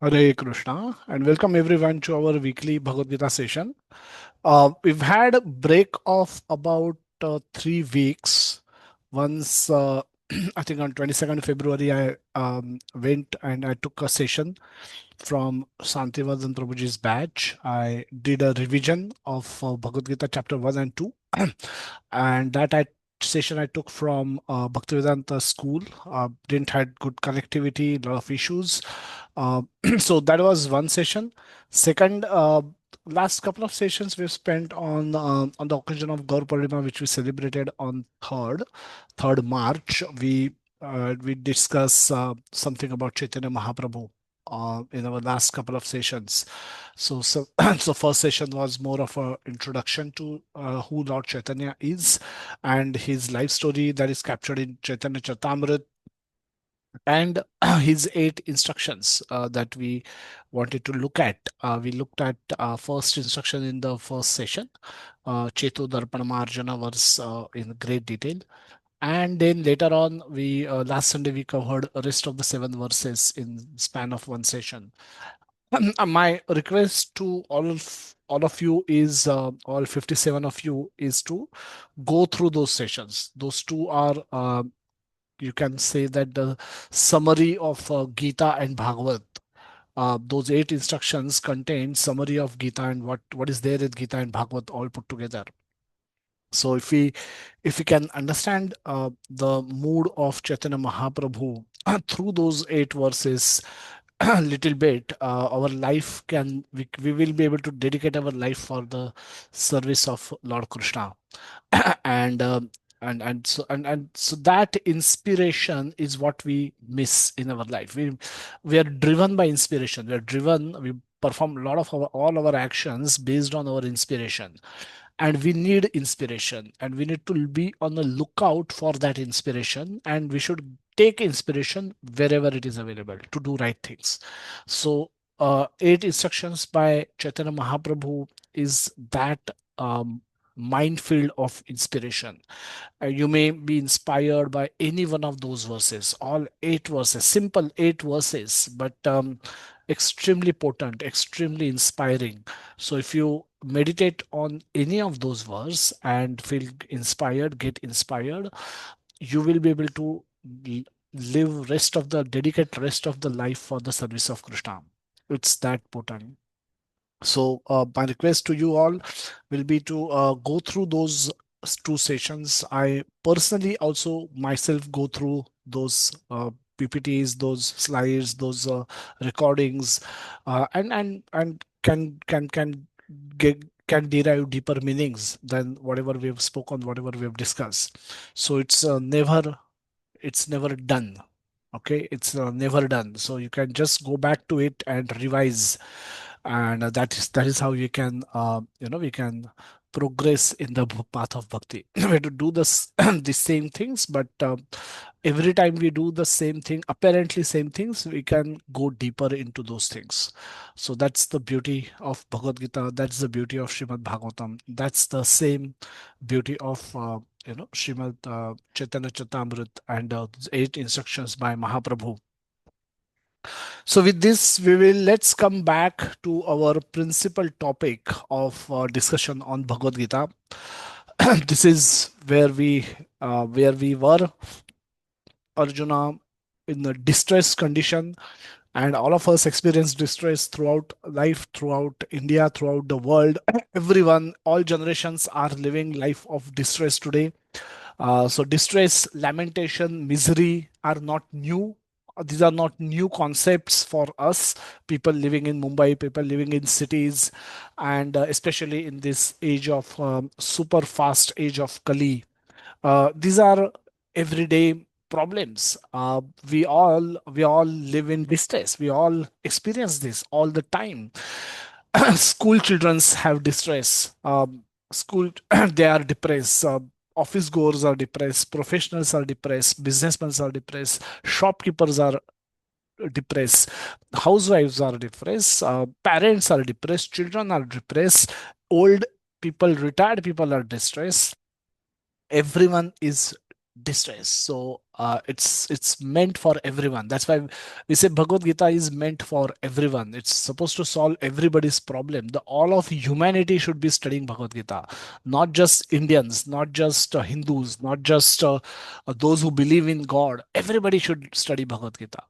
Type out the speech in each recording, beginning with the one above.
Hare Krishna, and welcome everyone to our weekly Bhagavad Gita session. We've had a break of about 3 weeks. Once, I think on 22nd February, I went and I took a session from Santivardhan Prabhuji's batch. I did a revision of Bhagavad Gita chapter 1 and 2, and that session I took from Bhaktivedanta school. Didn't had good connectivity, a lot of issues. Uh, so that was one session. Second, last couple of sessions we've spent on the occasion of Gaur Purnima, which we celebrated on third March. We discuss something about Chaitanya Mahaprabhu in our last couple of sessions. So first session was more of a introduction to who Lord Chaitanya is and his life story that is captured in Chaitanya Charitamrita, and his 8 instructions that we wanted to look at. We looked at first instruction in the first session. Chetu Darpanamarjana was in great detail. And then later on, we last Sunday we covered the rest of the 7 verses in span of one session. My request to all of you is all 57 of you is to go through those sessions. Those two are you can say that the summary of Gita and Bhagavad. Those 8 instructions contain summary of Gita and what is there in Gita and Bhagavad all put together. So if we can understand the mood of Chaitanya Mahaprabhu through those 8 verses a little bit, our life we will be able to dedicate our life for the service of Lord Krishna. and and so that inspiration is what we miss in our life. We are driven by inspiration. We perform a lot of all our actions based on our inspiration, and we need inspiration, and we need to be on the lookout for that inspiration, and we should take inspiration wherever it is available to do right things. So 8 instructions by Chaitanya Mahaprabhu is that minefield of inspiration. You may be inspired by any one of those verses, all 8 verses, simple 8 verses, but extremely potent, extremely inspiring. So if you meditate on any of those verses and feel inspired, get inspired, you will be able to dedicate rest of the life for the service of Krishna. It's that potent. So my request to you all will be to go through those 2 sessions. I personally also myself go through those PPTs, those slides, those recordings, and get can derive deeper meanings than whatever we have spoken, whatever we have discussed. So it's never done. Okay, it's never done. So you can just go back to it and revise, and that is how you can we can progress in the path of bhakti. We have to do this the same things, but every time we do the same thing, apparently same things, we can go deeper into those things. So that's the beauty of Bhagavad Gita. That's the beauty of Srimad Bhagavatam. That's the same beauty of Srimad Chaitanya Charitamrita and 8 instructions by Mahaprabhu. So with this, let's come back to our principal topic of discussion on Bhagavad Gita. This is where we were, Arjuna, in a distressed condition, and all of us experience distress throughout life, throughout India, throughout the world. Everyone, all generations are living life of distress today. So distress, lamentation, misery are not new. These are not new concepts for us, people living in Mumbai, people living in cities, and especially in this age of super fast age of Kali. These are everyday problems. We all live in distress. We all experience this all the time. School childrens have distress. School they are depressed. Office goers are depressed. Professionals are depressed. Businessmen are depressed. Shopkeepers are depressed. Housewives are depressed. Parents are depressed. Children are depressed. Old retired people are distressed. Everyone is distressed. So It's meant for everyone. That's why we say Bhagavad Gita is meant for everyone. It's supposed to solve everybody's problem. The all of humanity should be studying Bhagavad Gita, not just Indians, not just Hindus, not just those who believe in God. Everybody should study Bhagavad Gita,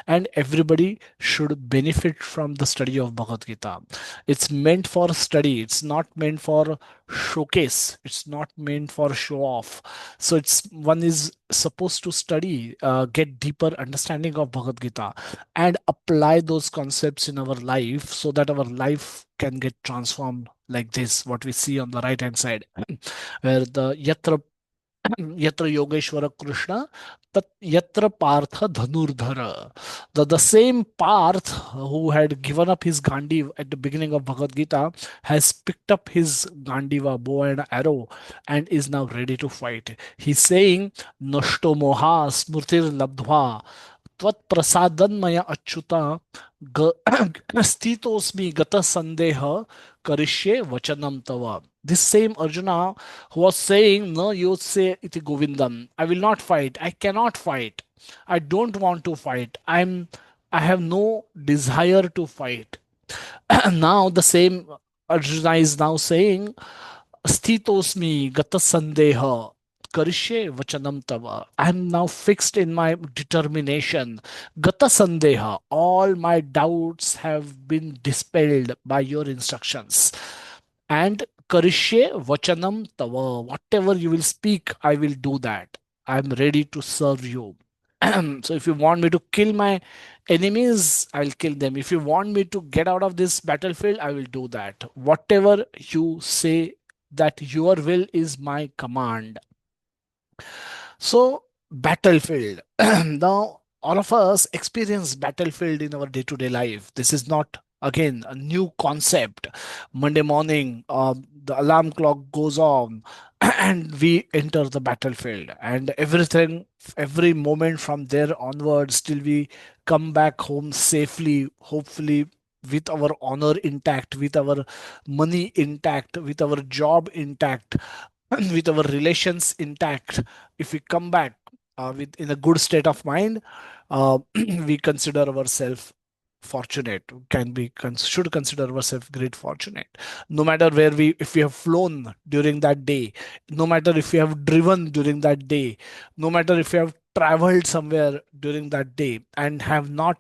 and everybody should benefit from the study of Bhagavad Gita. It's meant for study. It's not meant for showcase. It's not meant for show off. So it's one is supposed to study, get deeper understanding of Bhagavad Gita, and apply those concepts in our life so that our life can get transformed like this. What we see on the right hand side, where the yatra yatra yogeshwara Krishna, tat yatra partha dhanurdhara. The same Parth who had given up his Gandiv at the beginning of Bhagavad Gita has picked up his Gandiva, bow and arrow, and is now ready to fight. He's saying, Nashto moha smurtir labdhva त्वत्प्रसादन्मय Achyut स्थितोस्मि गत संदेह करिष्ये वचनम तव. This same Arjuna who was saying, no, you say iti Govindam. I will not fight. I cannot fight. I don't want to fight. I have no desire to fight. Now the same Arjuna is now saying, Sthitosmi gata sandeha karishe vachanam tava. I am now fixed in my determination. Gata sandeha. All my doubts have been dispelled by your instructions. And karishe vachanam tava. Whatever you will speak, I will do that. I am ready to serve you. So if you want me to kill my enemies, I'll kill them. If you want me to get out of this battlefield, I will do that. Whatever you say, that your will is my command. So, battlefield. Now, all of us experience battlefield in our day-to-day life. This is not again a new concept. Monday morning, the alarm clock goes on, and we enter the battlefield, and everything, every moment from there onwards, till we come back home safely, hopefully with our honor intact, with our money intact, with our job intact, with our relations intact. If we come back with in a good state of mind, we consider ourselves fortunate. Should consider ourselves great fortunate. No matter where we, if we have flown during that day, no matter if we have driven during that day, no matter if we have traveled somewhere during that day and have not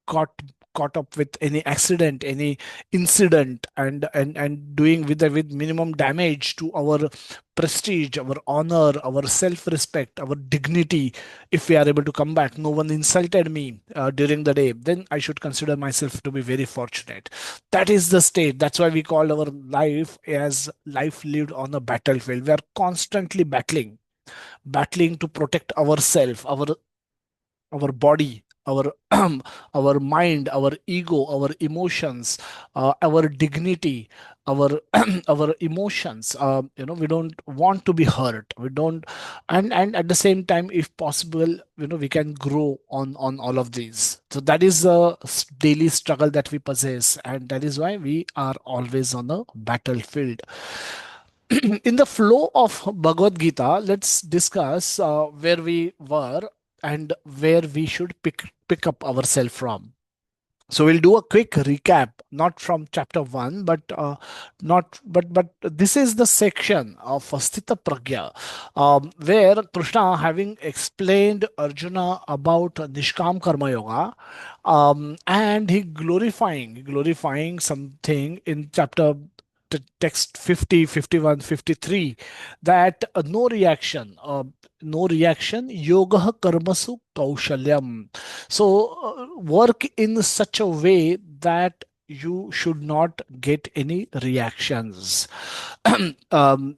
caught caught up with any accident, any incident, and doing with minimum damage to our prestige, our honor, our self-respect, our dignity. If we are able to come back, no one insulted me during the day, then I should consider myself to be very fortunate. That is the state. That's why we call our life as life lived on a battlefield. We are constantly battling to protect ourselves, our body, our our mind, our ego, our emotions, our dignity, our our emotions. We don't want to be hurt. We don't, and at the same time, if possible, we can grow on all of these. So that is a daily struggle that we possess, and that is why we are always on a battlefield. In the flow of Bhagavad Gita, let's discuss where we were and where we should pick up ourselves from. So we'll do a quick recap, not from chapter one, but not but this is the section of Stita Pragya, where Krishna, having explained Arjuna about Nishkam Karma Yoga, and he glorifying something in chapter text 50, 51, 53, that no reaction, yoga karmasu kaushalyam. So work in such a way that you should not get any reactions. um,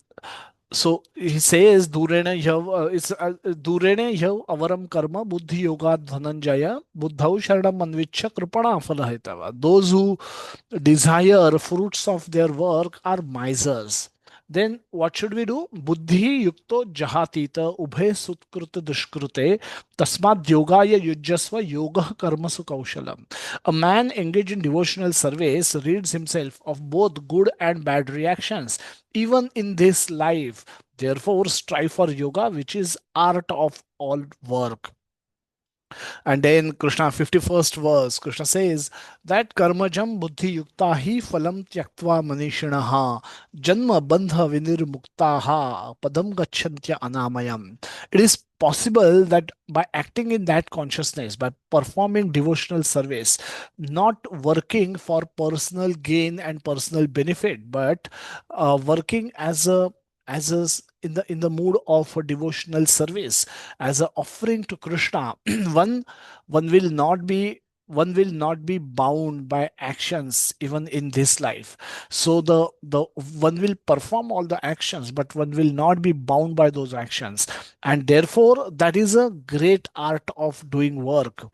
so he says, Durena yav, it's Durena yav avaram karma buddhi yoga dhananjaya buddhau sharanam manvichya kripana phalahitava. Those who desire fruits of their work are misers. Then what should we do? Buddhi yukto jahatita ubhe sutkrut dushkrute tasmad yogaya yujjasva yoga karmasu kaushalam. A man engaged in devotional service rids himself of both good and bad reactions. Even in this life, Therefore, strive for yoga, which is art of all work. And then Krishna 51st verse, Krishna says that karmajam buddhi yukta hi phalam tyaktva manishinaha janma bandha vinirmuktaha padam gacchantya anamayam. It is possible that by acting in that consciousness, by performing devotional service, not working for personal gain and personal benefit, but working in the mood of a devotional service, as an offering to Krishna, one one will not be one will not be bound by actions even in this life. So the one will perform all the actions, but one will not be bound by those actions. And therefore, that is a great art of doing work.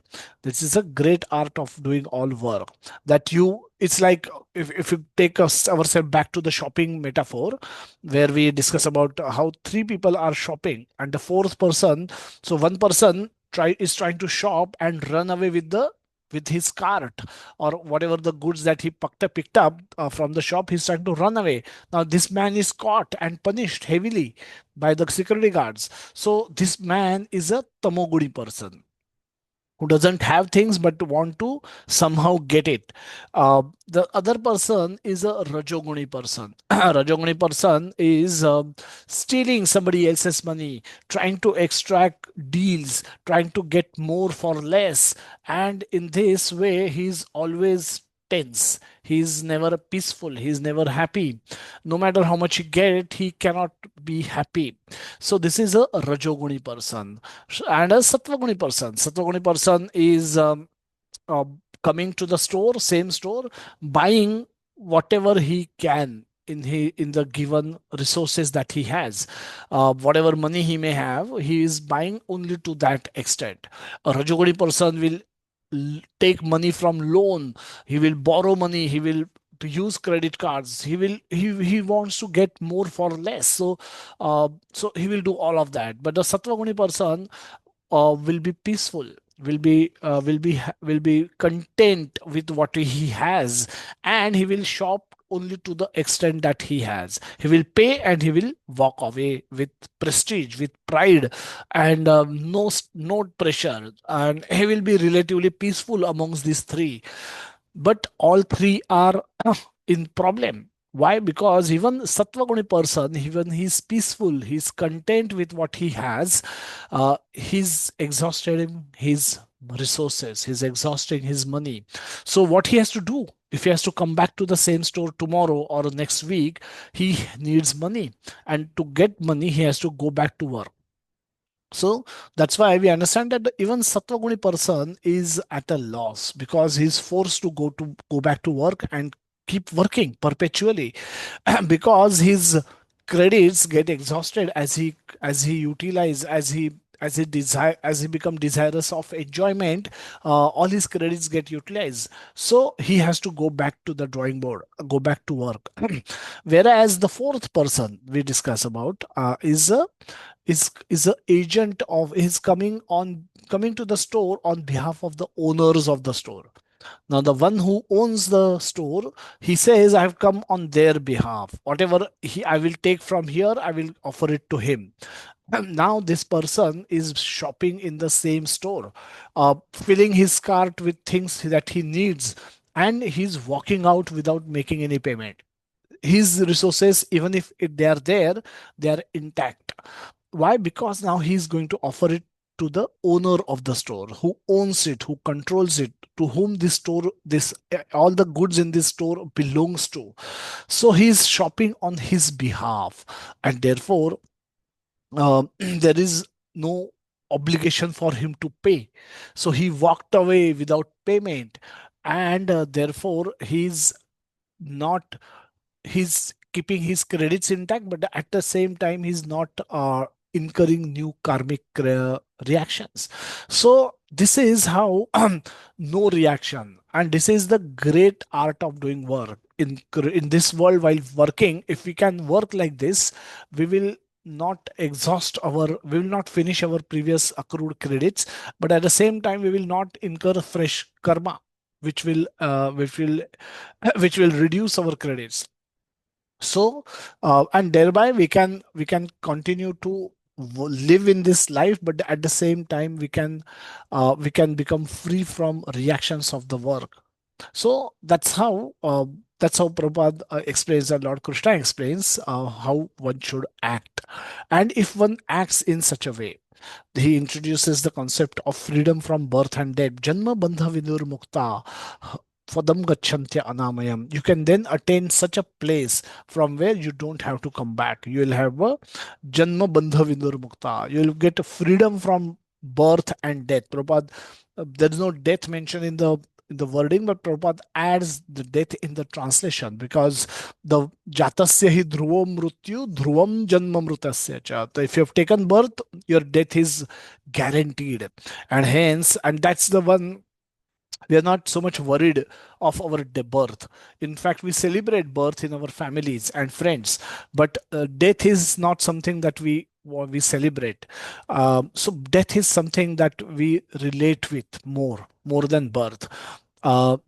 This is a great art of doing all work. That you It's like, if you take us ourselves back to the shopping metaphor, where we discuss about how three people are shopping and the fourth person. So one person is trying to shop and run away with his cart, or whatever the goods that he picked up from the shop. He's trying to run away. Now this man is caught and punished heavily by the security guards. So this man is a tamoguni person who doesn't have things but want to somehow get it. The other person is a Rajoguni person. Rajoguni person is stealing somebody else's money, trying to extract deals, trying to get more for less. And in this way, he's always tense. He's never peaceful. He's never happy. No matter how much he get, he cannot be happy. So this is a Rajoguni person. And a Satvaguni person. Satvaguni person is uh, coming to the store, same store, buying whatever he can in the given resources that he has. Whatever money he may have, he is buying only to that extent. A Rajoguni person will take money from loan. He will borrow money. He will use credit cards. He wants to get more for less. So he will do all of that. But the Satvaguni person will be peaceful, will be content with what he has, and he will shop only to the extent that he has. He will pay and he will walk away with prestige, with pride, and no pressure, and he will be relatively peaceful amongst these three. But all three are in problem. Why? Because even Satvaguni person, even he's peaceful, he's content with what he has. He's exhausting his resources, he's exhausting his money. So what he has to do, if he has to come back to the same store tomorrow or next week, he needs money, and to get money he has to go back to work. So that's why we understand that even Sattva person is at a loss, because he's forced to go back to work and keep working perpetually, because his credits get exhausted as he utilize as he become desirous of enjoyment. All his credits get utilized, so he has to go back to the drawing board, go back to work. Whereas the fourth person we discuss about is a agent of is coming to the store on behalf of the owners of the store. Now the one who owns the store, he says, I have come on their behalf. Whatever I will take from here, I will offer it to him. And now this person is shopping in the same store, filling his cart with things that he needs, and he's walking out without making any payment. His resources, even if they are there, they are intact. Why? Because now he's going to offer it to the owner of the store, who owns it, who controls it, to whom this all the goods in this store belongs to. So he's shopping on his behalf, and therefore there is no obligation for him to pay. So he walked away without payment, and therefore not he's keeping his credits intact, but at the same time he's not incurring new karmic reactions. So this is how no reaction, and this is the great art of doing work in this world. While working, if we can work like this, we will we will not finish our previous accrued credits, but at the same time we will not incur fresh karma, which will which will which will reduce our credits. So and thereby we can continue to live in this life, but at the same time we can become free from reactions of the work. So that's how Prabhupada explains, and Lord Krishna explains how one should act. And if one acts in such a way, he introduces the concept of freedom from birth and death. Janma bandha vinur mukta fadam gacchantya anamayam. You can then attain such a place from where you don't have to come back. You will have a janma bandha vinur mukta. You will get a freedom from birth and death. Prabhupada, there is no death mentioned in the wording, but Prabhupada adds the death in the translation, because the jatasya hi dhruvam mrityu dhruvam janma mrutasya cha. So if you have taken birth, your death is guaranteed. And hence, and that's the one, we are not so much worried of our birth. In fact, we celebrate birth in our families and friends, but death is not something that we celebrate. So death is something that we relate with more than birth.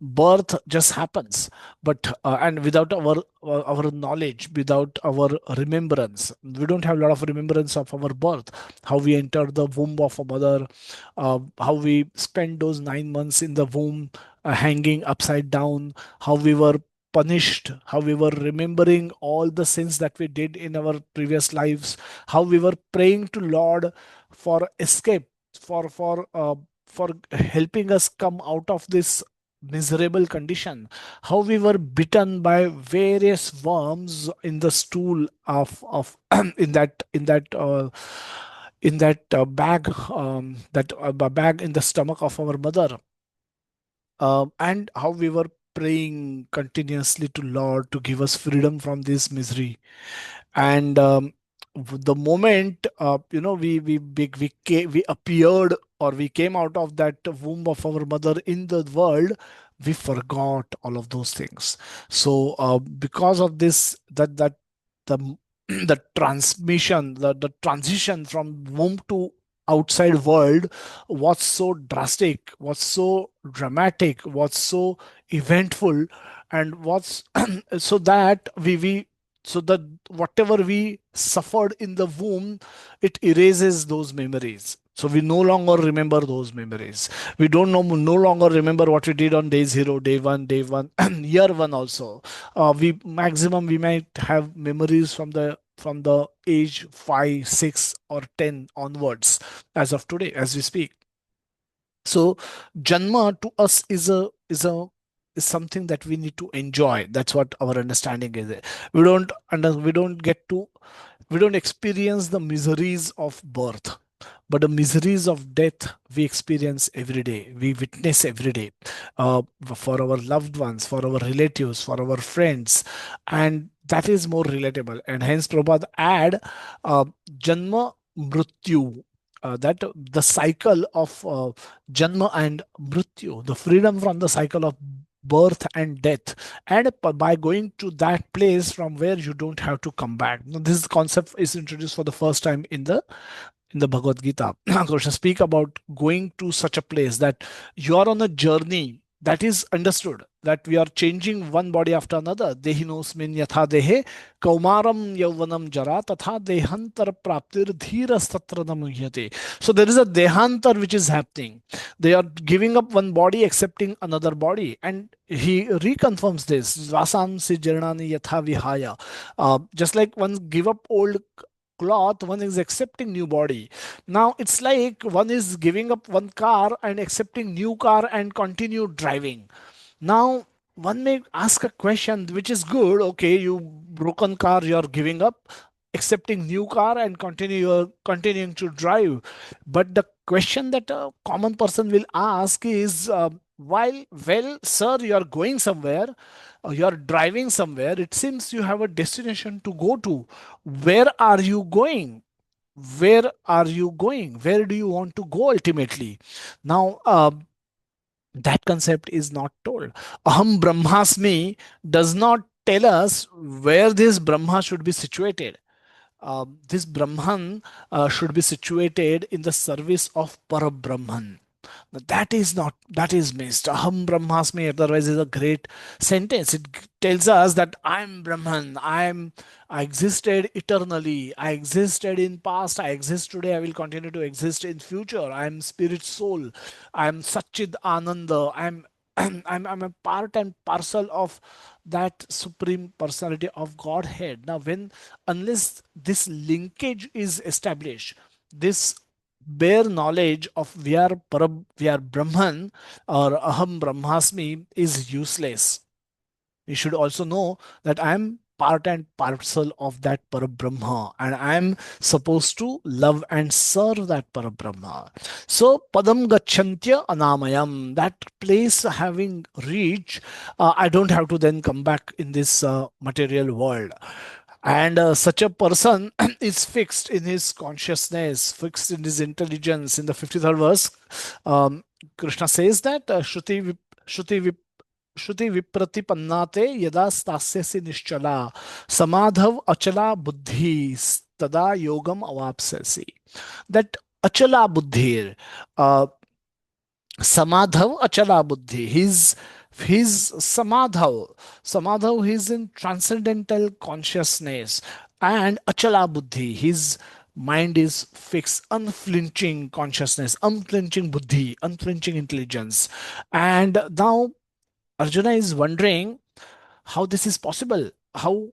Birth just happens, but and without our knowledge, without our remembrance, we don't have a lot of remembrance of our birth, how we entered the womb of a mother, how we spent those 9 months in the womb, hanging upside down, how we were punished, how we were remembering all the sins that we did in our previous lives, how we were praying to Lord for escape, for helping us come out of this miserable condition, how we were bitten by various worms in the stool of in that bag, that bag in the stomach of our mother, and how we were praying continuously to Lord to give us freedom from this misery. And the moment we appeared, or we came out of that womb of our mother in the world, we forgot all of those things. So because of this, that the the transmission, the transition from womb to outside world was so drastic, was so dramatic, was so eventful, and was so that we so that whatever we suffered in the womb, it erases those memories. So we no longer remember those memories. We don't know no longer remember what we did on day zero, day one, year one also. We maximum we might have memories from the age 5, 6, or 10 onwards, as of today, as we speak. So Janma to us is something that we need to enjoy. That's what our understanding is. We don't experience the miseries of birth, but the miseries of death we experience every day, we witness every day, uh, for our loved ones, for our relatives, for our friends, and that is more relatable. And hence Prabhupada add uh, Janma Mrityu, that the cycle of Janma and Mrityu, the freedom from the cycle of birth and death, and by going to that place from where you don't have to come back. Now, this concept is introduced for the first time in the Bhagavad Gita. Krishna speak about going to such a place that you are on a journey, that is understood, that we are changing one body after another. Dehinosmin yatha dehe kaumaram yauvanam jara tatha dehantar praptir dhiras tatra namuhyate. So there is a dehantar which is happening. They are giving up one body, accepting another body. And he reconfirms this. Vasam si jirnani yatha vihaya. Just like one give up old cloth, one is accepting new body. Now it's like one is giving up one car and accepting new car and continue driving. Now one may ask a question, which is good. Okay, you broken car, you're giving up, accepting new car and you're continuing to drive. But the question that a common person will ask is, while, well, sir, you are going somewhere, you are driving somewhere, it seems you have a destination to go to. Where are you going? Where are you going? Where do you want to go ultimately? Now that concept is not told. Aham brahmasmi does not tell us where this brahma should be situated. This brahman should be situated in the service of parabrahman. That is not, that is missed. Aham Brahmasmi otherwise is a great sentence. It tells us that I'm Brahman. I existed eternally. I existed in past. I exist today. I will continue to exist in future. I'm spirit soul. I'm Satchid Ananda. I'm a part and parcel of that supreme personality of Godhead. Now, when unless this linkage is established, this bare knowledge of we are Brahman or Aham Brahmasmi is useless. You should also know that I am part and parcel of that Parabrahma and I am supposed to love and serve that Parabrahma. So Padam Gachantya Anamayam, that place having reached, I don't have to then come back in this material world. And such a person is fixed in his consciousness, fixed in his intelligence. In the 53rd verse, um, Krishna says that Shruti श्रुति विप्रतिपन्नाते यदा स्थास्यसि निश्चला समाधव अचला बुद्धि तदा योगम अवाप्स्यसि. That achala buddhi, uh, samadhav achala buddhi, his samadhav, he's in transcendental consciousness, and achala buddhi, his mind is fixed, unflinching consciousness, unflinching buddhi, unflinching intelligence. And now Arjuna is wondering how this is possible. How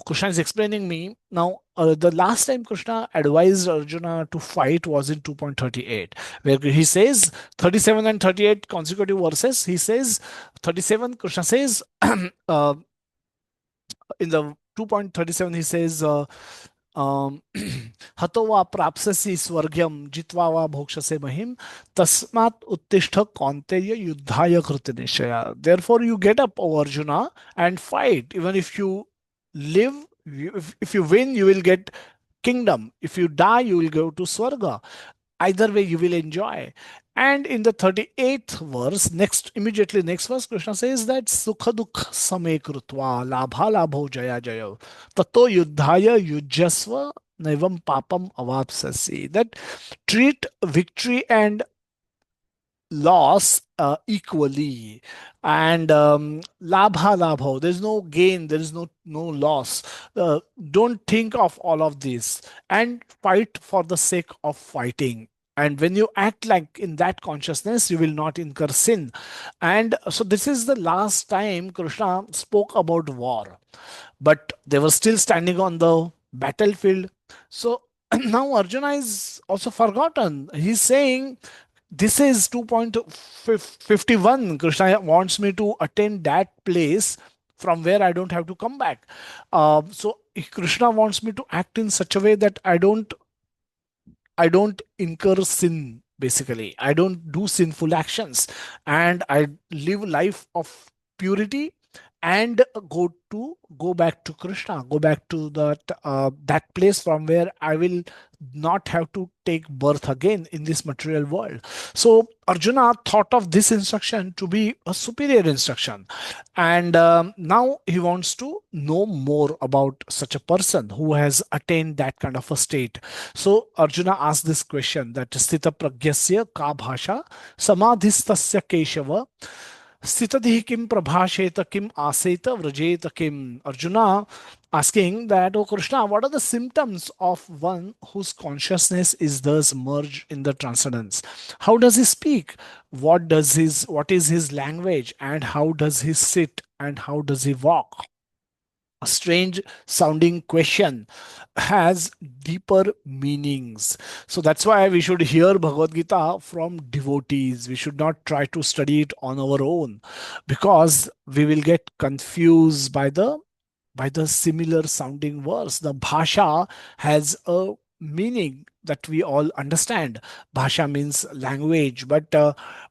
Krishna is explaining me. Now, the last time Krishna advised Arjuna to fight was in 2.38, where he says 37 and 38 consecutive verses. He says 37, Krishna says, uh, in the 2.37, he says, हतो वा प्राप्स्यसि स्वर्ग्यम जित्वा वा भोक्ष्यसे महिम तस्मात् उत्तिष्ठ कौन्तेय युद्धाय कृत निश्चय. Therefore you get up, O Arjuna, and fight. Even if you live, if you win, you will get kingdom. If you die, you will go to Swarga. Either way you will enjoy. And in the 38th verse, next immediately next verse, Krishna says that sukha dukh same krutva labha labho jaya jayo tato yuddhaya yujasva naivam papam avapsasi. That treat victory and loss equally, and labha labho, there's no gain, there is no loss. Don't think of all of this and fight for the sake of fighting. And when you act like in that consciousness, you will not incur sin. And so this is the last time Krishna spoke about war, but they were still standing on the battlefield. So now Arjuna is also forgotten. He's saying this is 2.51. Krishna wants me to attain that place from where I don't have to come back. So Krishna wants me to act in such a way that I don't incur sin. Basically, I don't do sinful actions, and I live life of purity and go back to Krishna, go back to that place from where I will not have to take birth again in this material world. So Arjuna thought of this instruction to be a superior instruction, and now he wants to know more about such a person who has attained that kind of a state. So Arjuna asked this question, that sthita pragyasya ka bhasha samadhistasya keshava Sitadhi kim prabhasheta kim aseta vrajeta kim. Arjuna asking that, oh Krishna, what are the symptoms of one whose consciousness is thus merged in the transcendence? How does he speak? What is his language? And how does he sit? And how does he walk? A strange sounding question has deeper meanings. So that's why we should hear Bhagavad Gita from devotees. We should not try to study it on our own, because we will get confused by the similar sounding verse. The bhasha has a meaning that we all understand. Bhasha means language, but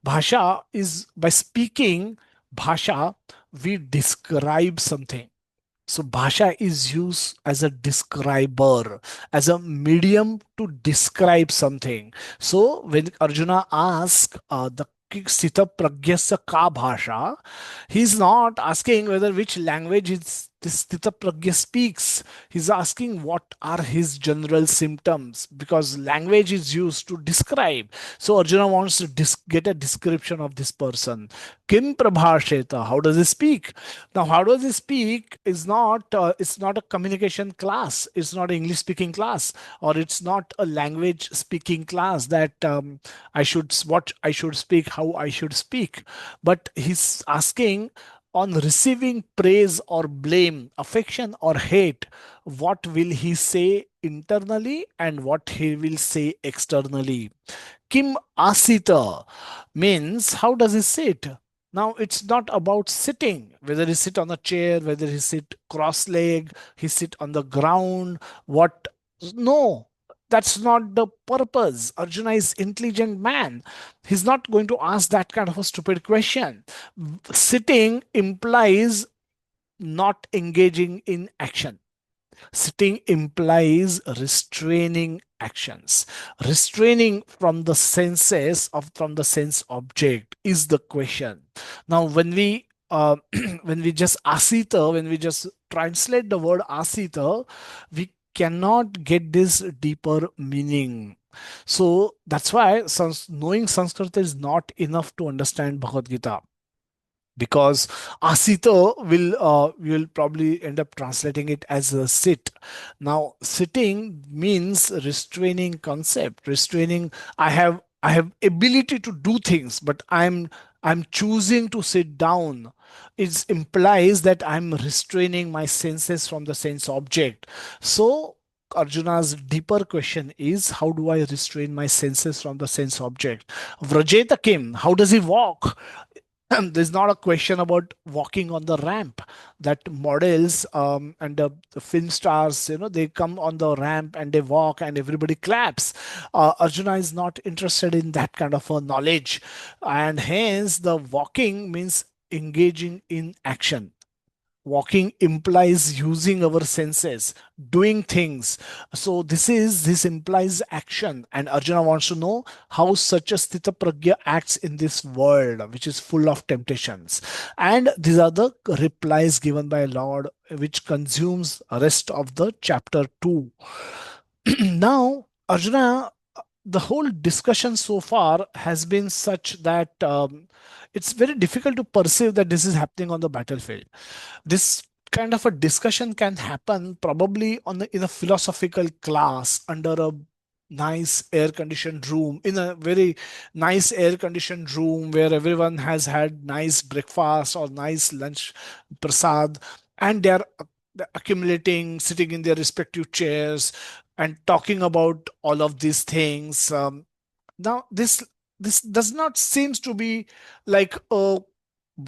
bhasha is by speaking. Bhasha, we describe something. So bhasha is used as a describer, as a medium to describe something. So when Arjuna asks the Sita Pragyasya Ka Bhasha, he's not asking whether which language is this Stita Pragya speaks. He's asking what are his general symptoms, because language is used to describe. So Arjuna wants to get a description of this person. Kim Prabhasheta, how does he speak? Now, how does he speak is not, it's not a communication class. It's not an English speaking class, or it's not a language speaking class that what I should speak, how I should speak. But he's asking, on receiving praise or blame, affection or hate, what will he say internally and what he will say externally? Kim Asita means how does he sit? Now it's not about sitting, whether he sit on a chair, whether he sit cross-leg, he sit on the ground, what no. That's not the purpose. Arjuna is intelligent man. He's not going to ask that kind of a stupid question. Sitting implies not engaging in action. Sitting implies restraining actions. Restraining from the senses of from the sense object is the question. Now, when we when we just asita, when we just translate the word asita, we cannot get this deeper meaning. So that's why knowing Sanskrit is not enough to understand Bhagavad Gita, because asita will probably end up translating it as a sit. Now sitting means restraining concept, restraining. I have ability to do things, but I'm choosing to sit down. It implies that I'm restraining my senses from the sense object. So Arjuna's deeper question is, how do I restrain my senses from the sense object? Vrajeta Kim, how does he walk? There's not a question about walking on the ramp. That models and the film stars, they come on the ramp and they walk and everybody claps. Arjuna is not interested in that kind of a knowledge, and hence the walking means engaging in action. Walking implies using our senses, doing things. So this implies action, and Arjuna wants to know how such a sthita pragya acts in this world which is full of temptations. And these are the replies given by Lord, which consumes rest of the chapter 2. Now Arjuna, the whole discussion so far has been such that it's very difficult to perceive that this is happening on the battlefield. This kind of a discussion can happen probably in a philosophical class under a nice air conditioned room, in a very nice air conditioned room where everyone has had nice breakfast or nice lunch prasad, and they are accumulating, sitting in their respective chairs and talking about all of these things. Now this does not seems to be like a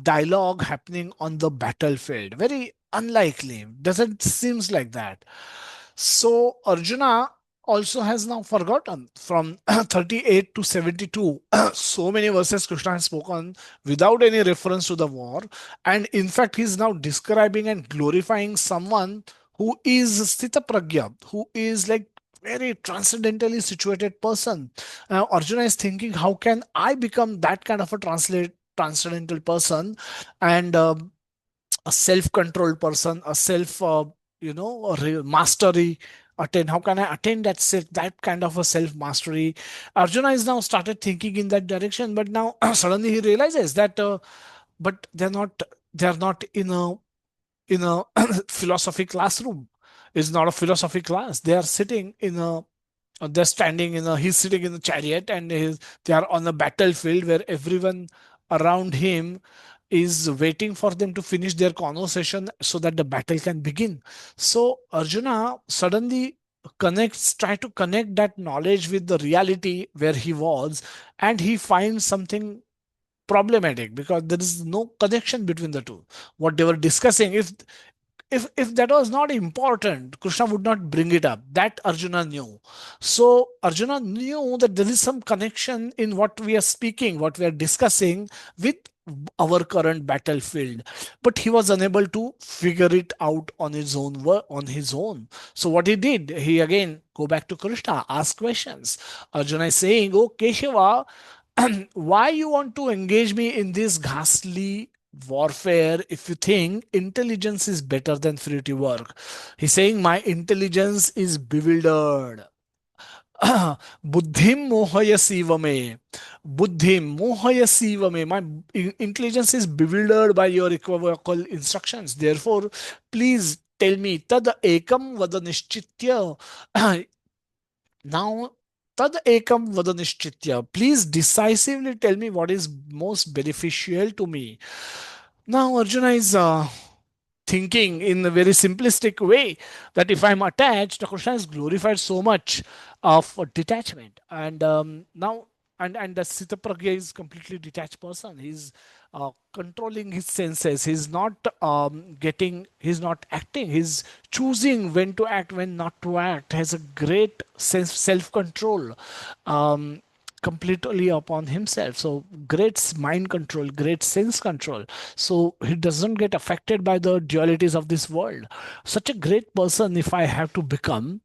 dialogue happening on the battlefield. Very unlikely. Doesn't seems like that. So Arjuna also has now forgotten from 38 to 72. So many verses Krishna has spoken without any reference to the war. And in fact, he's now describing and glorifying someone who is Sthita Pragya, who is like very transcendentally situated person. Arjuna is thinking, how can I become that kind of a transcendental person, and a self-controlled person, a self, mastery attain. How can I attain that kind of a self mastery? Arjuna is now started thinking in that direction, but now suddenly he realizes that, but they're not in a philosophy classroom. It's not a philosophy class. They are sitting in a they're standing in a he's sitting in a chariot, and they are on a battlefield where everyone around him is waiting for them to finish their conversation so that the battle can begin. So Arjuna suddenly try to connect that knowledge with the reality where he was, and he finds something problematic because there is no connection between the two. What they were discussing, if that was not important, Krishna would not bring it up. That Arjuna knew. So Arjuna knew that there is some connection in what we are speaking, what we are discussing with our current battlefield, but he was unable to figure it out on his own on his own. So what he did, he again go back to Krishna, ask questions. Arjuna is saying, oh Keshava, why you want to engage me in this ghastly warfare if you think intelligence is better than free to work. He's saying my intelligence is bewildered. Buddhim mohayasivame. Buddhim mohayasivame. My intelligence is bewildered by your equivocal instructions. Therefore, please tell me, tad ekam vada nishchitya. Now, tad ekam vada nishchitya. Please decisively tell me what is most beneficial to me. Now, Arjuna is thinking in a very simplistic way that if I'm attached, Krishna is glorified so much of detachment. And now, and the Sita Pragya is completely detached person. He's controlling his senses. He's not he's not acting. He's choosing when to act, when not to act. Has a great self control. Completely upon himself. So great mind control, great sense control. So he doesn't get affected by the dualities of this world. Such a great person, if I have to become,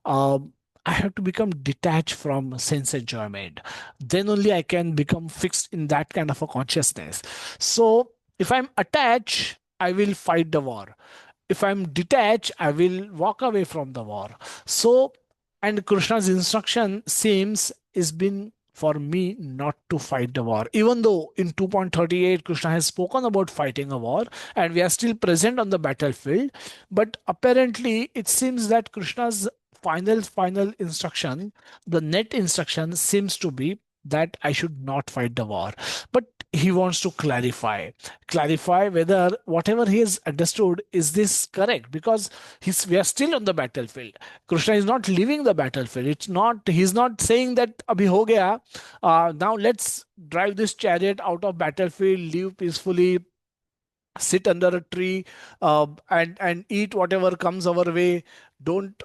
uh, I have to become detached from sense enjoyment. Then only I can become fixed in that kind of a consciousness. So if I'm attached, I will fight the war. If I'm detached, I will walk away from the war. So, and Krishna's instruction seems is been for me not to fight the war. Even though in 2.38 Krishna has spoken about fighting a war and we are still present on the battlefield, but apparently it seems that Krishna's final instruction, the net instruction seems to be that I should not fight the war. But he wants to clarify whether whatever he has understood is this correct, because we are still on the battlefield. Krishna is not leaving the battlefield. It's not, he's not saying that abhi ho gaya, now let's drive this chariot out of battlefield, live peacefully, sit under a tree, and eat whatever comes our way. Don't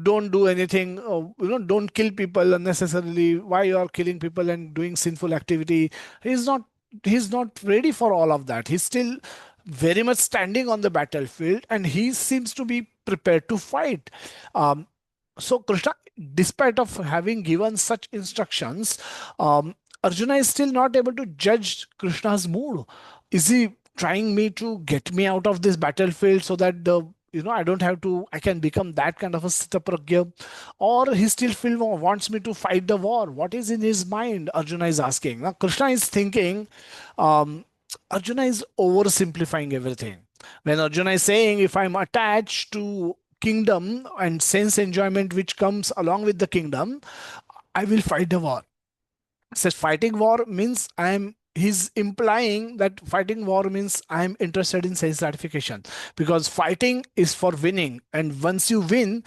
don't do anything, don't kill people unnecessarily. Why you are killing people and doing sinful activity? He's not he's not ready for all of that. He's still very much standing on the battlefield and he seems to be prepared to fight. So Krishna, despite of having given such instructions, Arjuna is still not able to judge Krishna's mood. Is he trying me to get me out of this battlefield so that I don't have to, I can become that kind of a Sita Pragya, or he still feel wants me to fight the war? What is in his mind? Arjuna is asking. Now Krishna is thinking, um, Arjuna is oversimplifying everything. When Arjuna is saying, if I'm attached to kingdom and sense enjoyment which comes along with the kingdom, I will fight the war. Says fighting war means he's implying that fighting war means I'm interested in sense gratification, because fighting is for winning, and once you win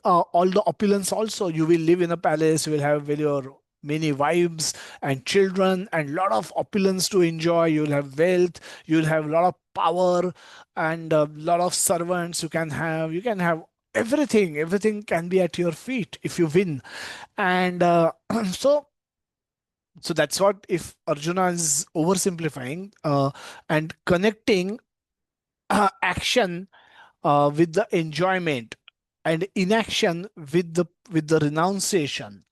all the opulence. Also, you will live in a palace, you will have your many wives and children and lot of opulence to enjoy. You'll have wealth, you'll have a lot of power, and a lot of servants. You can have everything can be at your feet if you win. And so that's what, if Arjuna is oversimplifying and connecting action with the enjoyment and inaction with the renunciation.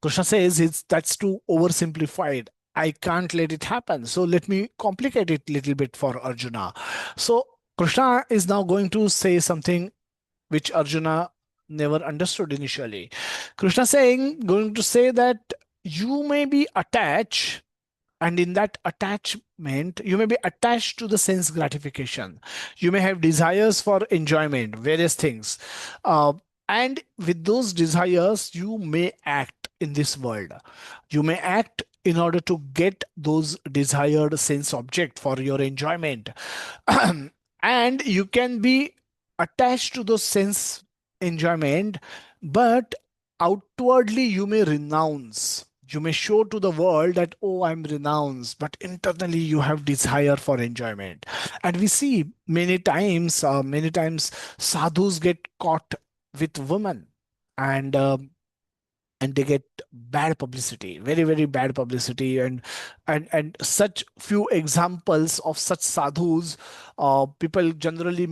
Krishna says that's too oversimplified. I can't let it happen. So let me complicate it a little bit for Arjuna. So Krishna is now going to say something which Arjuna never understood initially. Krishna going to say that you may be attached, and in that attachment you may be attached to the sense gratification. You may have desires for enjoyment, various things, uh, and with those desires you may act in this world. You may act in order to get those desired sense object for your enjoyment. And you can be attached to those sense enjoyment, but outwardly you may renounce. You may show to the world that, oh, I'm renounced, but internally you have desire for enjoyment. And we see many times sadhus get caught with women, and and they get bad publicity, very bad publicity. And such few examples of such sadhus, people generally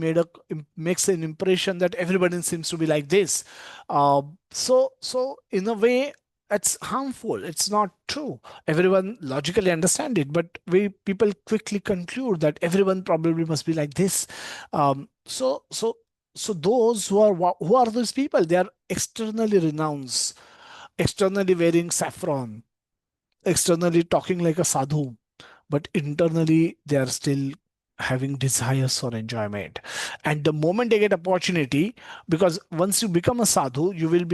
makes an impression that everybody seems to be like this. uh, so in a way, it's harmful. It's not true. Everyone logically understand it, but we people quickly conclude that everyone probably must be like this. So those who are those people? They are externally renounced, externally wearing saffron, externally talking like a sadhu, but internally they are still having desires for enjoyment. And the moment they get opportunity, because once you become a sadhu, you will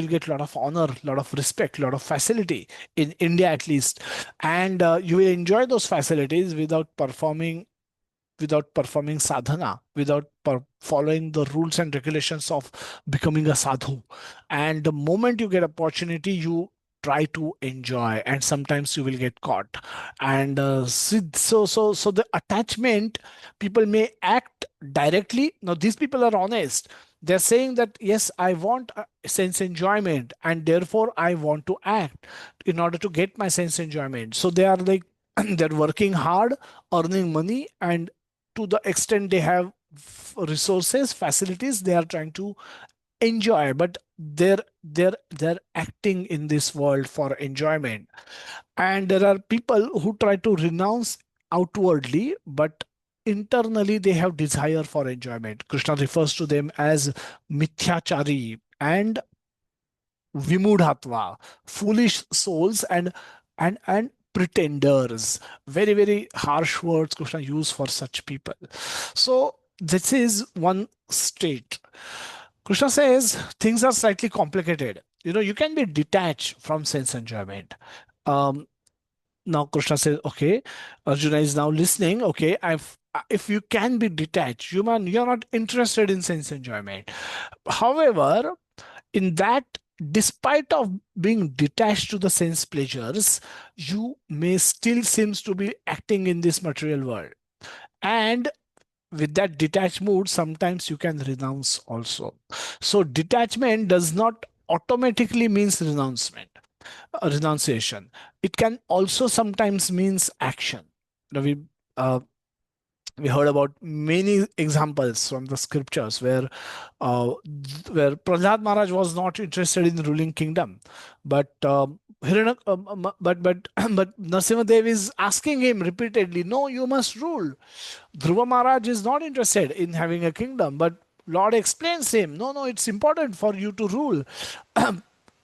get a lot of honor, a lot of respect, a lot of facility in India at least, and you will enjoy those facilities without performing sadhana, without following the rules and regulations of becoming a sadhu. And the moment you get opportunity, you try to enjoy, and sometimes you will get caught. And so the attachment, people may act directly. Now these people are honest. They're saying that yes, I want sense enjoyment, and therefore I want to act in order to get my sense enjoyment. So they are like they're working hard, earning money, and to the extent they have resources, facilities, they are trying to enjoy, but they're acting in this world for enjoyment. And there are people who try to renounce outwardly, but internally they have desire for enjoyment. Krishna refers to them as mithyachari and vimudhatva, foolish souls, and pretenders. Very, very harsh words Krishna use for such people. So this is one state. Krishna says things are slightly complicated. You can be detached from sense enjoyment. um, Now Krishna says, okay, Arjuna is now listening. Okay, if you can be detached, you're not interested in sense enjoyment. However, in that, despite of being detached to the sense pleasures, you may still seems to be acting in this material world. And with that detached mood, sometimes you can renounce also. So detachment does not automatically means renunciation. It can also sometimes means action. Now uh, we heard about many examples from the scriptures where Prahlad Maharaj was not interested in ruling kingdom, but but Narasimha Dev is asking him repeatedly, "No, you must rule." Dhruva Maharaj is not interested in having a kingdom, but Lord explains him, "No, no, it's important for you to rule."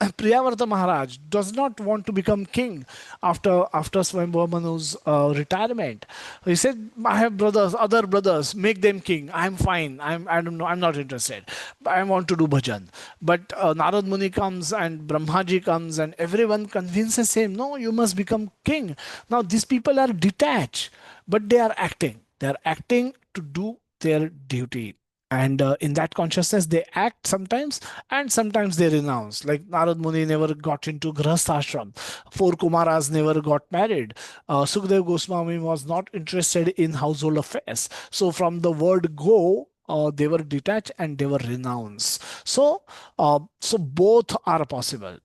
Priyavrata Maharaj does not want to become king after Swayambhavanu's retirement. He said, "I have brothers, other brothers, make them king. I'm fine. I don't know. I'm not interested. I want to do bhajan." But Narad Muni comes and Brahmaji comes and everyone convinces him, "No, you must become king." Now these people are detached, but they are acting. They are acting to do their duty. And in that consciousness, they act sometimes, and sometimes they renounce. Like Narad Muni never got into Grahastha ashram. Four Kumaras never got married. Sukhdev Goswami was not interested in household affairs. So from the word go, they were detached and they were renounced. So both are possible.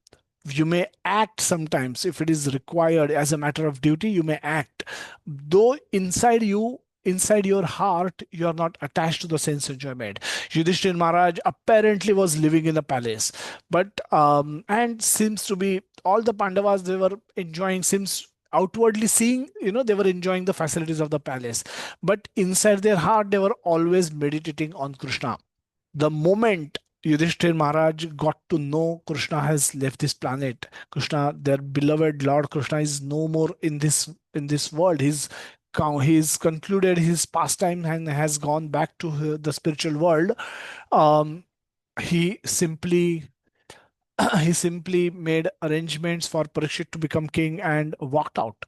You may act sometimes if it is required as a matter of duty. You may act, though inside your heart, you are not attached to the sense enjoyment. Yudhishthir Maharaj apparently was living in a palace, but and seems to be all the Pandavas they were enjoying, seems outwardly seeing, they were enjoying the facilities of the palace, but inside their heart they were always meditating on Krishna. The moment Yudhishthir Maharaj got to know Krishna has left this planet, Krishna, their beloved Lord Krishna, is no more in this world. He's concluded his pastime and has gone back to the spiritual world. Um, he simply he simply made arrangements for Parikshit to become king and walked out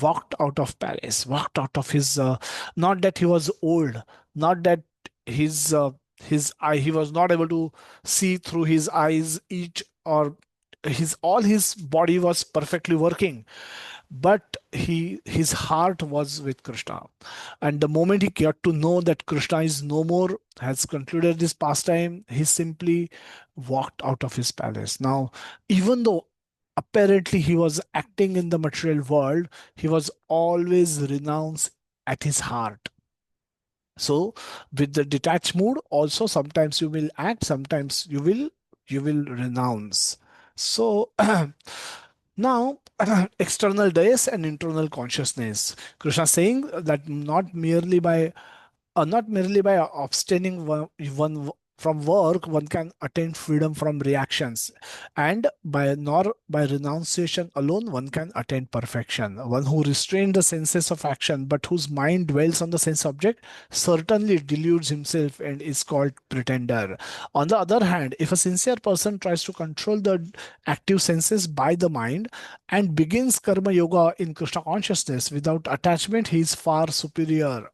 of palace, walked out of his. Not that he was old, not that his his eye he was not able to see through his eyes each, or his all his body was perfectly working, but his heart was with Krishna. And the moment he got to know that Krishna is no more, has concluded this pastime, he simply walked out of his palace. Now, even though apparently he was acting in the material world, he was always renounced at his heart. So with the detached mood, also sometimes you will act, sometimes you will renounce. So now, external dais and internal consciousness. Krishna saying that not merely by abstaining from work one can attain freedom from reactions, and by nor by renunciation alone one can attain perfection. One who restrains the senses of action but whose mind dwells on the sense object certainly deludes himself and is called pretender. On the other hand, if a sincere person tries to control the active senses by the mind and begins karma yoga in Krishna consciousness without attachment, he is far superior.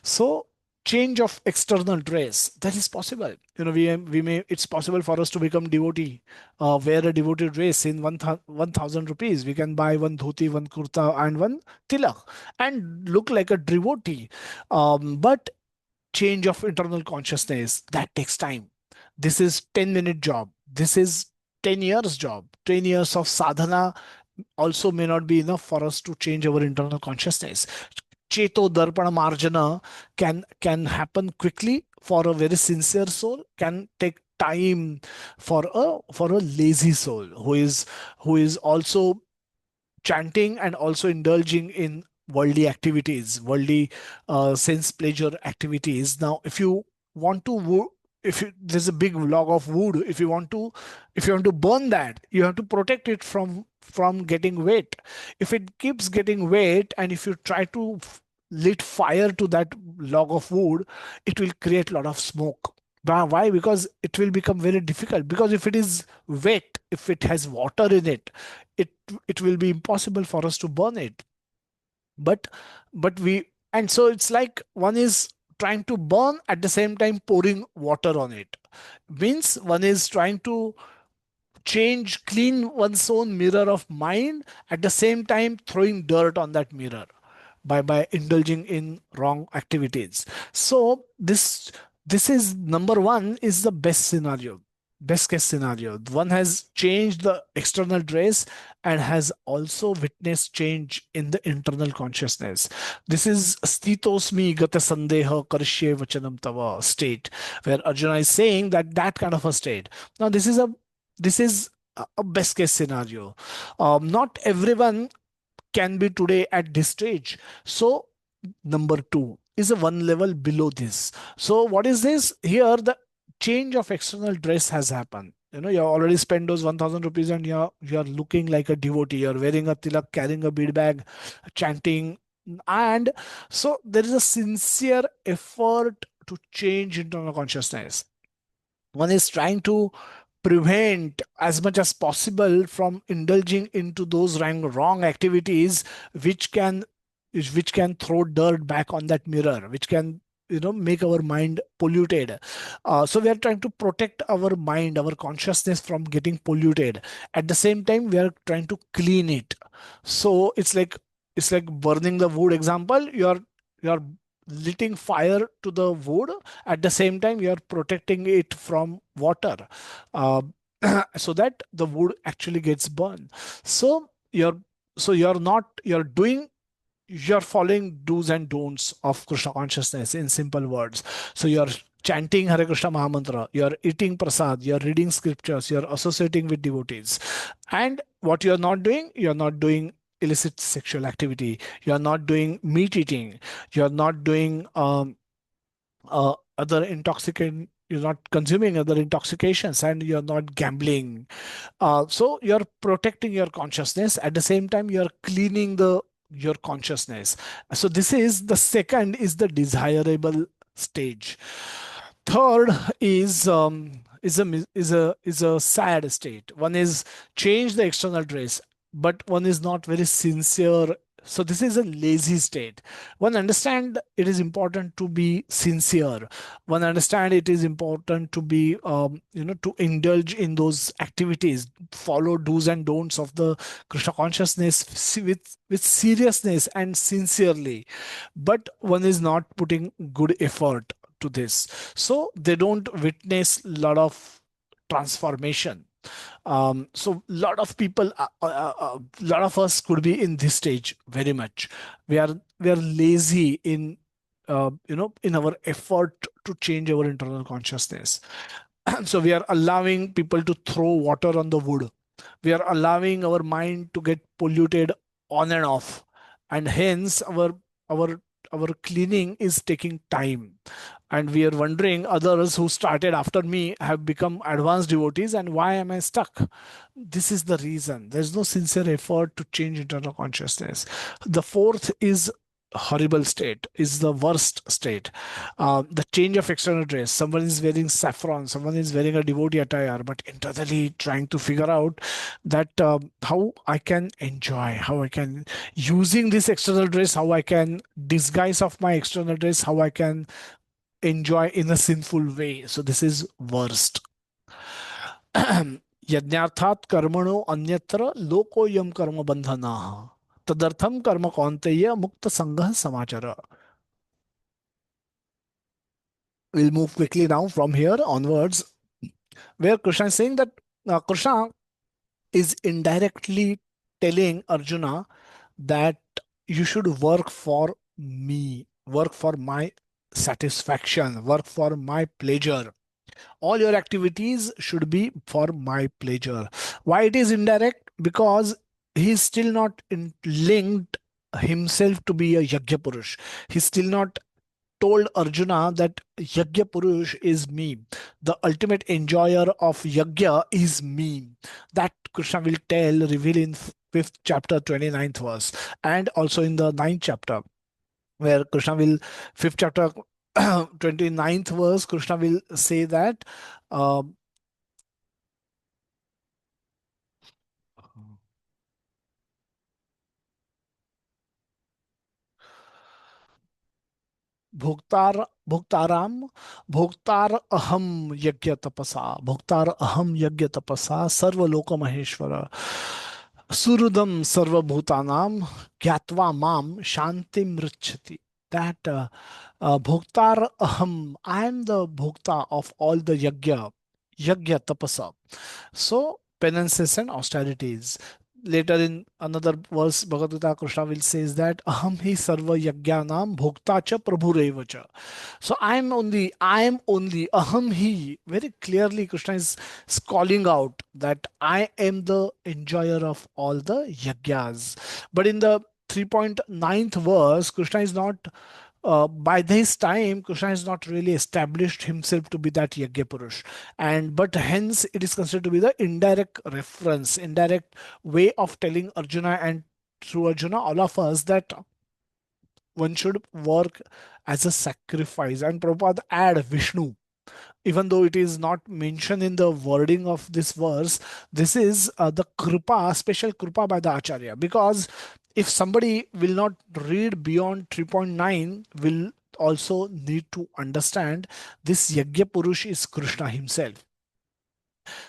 So change of external dress, that is possible. We may it's possible for us to become devotee, wear a devotee dress in 1,000 rupees. We can buy one dhoti, one kurta, and one tilak, and look like a devotee. But change of internal consciousness, that takes time. This is 10-minute job. This is 10 years job. 10 years of sadhana also may not be enough for us to change our internal consciousness. Cheto darpana marjana can happen quickly for a very sincere soul, can take time for a lazy soul who is also chanting and also indulging in worldly activities, worldly sense pleasure activities. Now, if you want to, if there's a big log of wood, if you want to burn that, you have to protect it from getting wet. If it keeps getting wet, and if you try to lit fire to that log of wood, it will create a lot of smoke. Why? Because it will become very difficult. Because if it is wet, if it has water in it, it it will be impossible for us to burn it. But but we and so it's like one is trying to burn at the same time pouring water on it. Means one is trying to clean one's own mirror of mind, at the same time throwing dirt on that mirror by indulging in wrong activities. So this is number one, is the best scenario, best case scenario. One has changed the external dress and has also witnessed change in the internal consciousness. This is stitosmi gata sandeha karishye vachanam tava state, where Arjuna is saying that kind of a state. Now this is a best case scenario. Not everyone can be today at this stage. So number two is a one level below this. So what is this? Here the change of external dress has happened. You already spent those 1,000 rupees and you're looking like a devotee. You're wearing a tilak, carrying a bead bag, chanting. And so there is a sincere effort to change internal consciousness. One is trying to prevent as much as possible from indulging into those wrong activities, which can which can throw dirt back on that mirror, which can make our mind polluted. So we are trying to protect our mind, our consciousness, from getting polluted. At the same time we are trying to clean it. So it's like burning the wood example. You are lighting fire to the wood, at the same time you are protecting it from water, uh, so that the wood actually gets burned. So you're so you're not you're doing you're following do's and don'ts of Krishna consciousness in simple words. So you're chanting Hare Krishna Mahamantra, you're eating prasad, you're reading scriptures, you're associating with devotees. And what you're not doing illicit sexual activity, you're not doing meat eating, you're not doing other intoxicant, you're not consuming other intoxications, and you're not gambling. So you're protecting your consciousness, at the same time you're cleaning the your consciousness. So this is the second, is the desirable stage. Third is a sad state. One is change the external dress, but one is not very sincere. So this is a lazy state. One understand it is important to be sincere. One understand it is important to be to indulge in those activities, follow do's and don'ts of the Krishna consciousness with seriousness and sincerely. But one is not putting good effort to this, so they don't witness lot of transformation. So lot of people, lot of us could be in this stage very much. We are lazy in in our effort to change our internal consciousness. So we are allowing people to throw water on the wood. We are allowing our mind to get polluted on and off, and hence our our cleaning is taking time. And we are wondering, others who started after me have become advanced devotees, and why am I stuck? This is the reason. There's no sincere effort to change internal consciousness. The fourth is horrible state, is the worst state. The change of external dress. Someone is wearing saffron, someone is wearing a devotee attire, but internally trying to figure out that how I can enjoy, how I can, using this external dress, how I can disguise of my external dress, how I can enjoy in a sinful way. So this is worst. यज्ञार्थात कर्मणो अन्यत्र लोकोयम कर्म बंधना तदर्थम कर्म कौन्तेय मुक्त संघ समाचार. We'll move quickly now from here onwards, where Krishna is saying that Krishna is indirectly telling Arjuna that you should work for me, work for my satisfaction, work for my pleasure. All your activities should be for my pleasure. Why it is indirect? Because he is still not linked himself to be a Yajna Purush. He's still not told Arjuna that Yajna Purush is me. The ultimate enjoyer of Yajna is me. That Krishna will reveal in 5th chapter, 29th verse, and also in the 9th chapter, where Krishna will, 5th chapter, 29th verse, Krishna will say that uh, भोक्तार भोक्ताराम भोक्तार अहम यज्ञ तपसा भोक्तार अहम यज्ञ तपसा सर्वलोक महेश्वर सुहृदम सर्वभूतानाम ज्ञात्वा माम शांति मृच्छति. That bhoktar aham, I am the bhokta of all the yajna tapasa. So penances and austerities. Later in another verse, Bhagavad Gita, Krishna will says that aham hi sarva yajnanam bhokta cha prabhureva cha. So I am only, aham hi. Very clearly, Krishna is calling out that I am the enjoyer of all the yajnas. But in the 3.9th verse, Krishna is not, by this time, Krishna has not really established himself to be that Yajna Purush. And but hence it is considered to be the indirect reference, indirect way of telling Arjuna and through Arjuna, all of us, that one should work as a sacrifice. And Prabhupada add Vishnu, even though it is not mentioned in the wording of this verse. This is the kripa, special kripa by the acharya, because if somebody will not read beyond 3.9, will also need to understand this Yajna Purush is Krishna himself.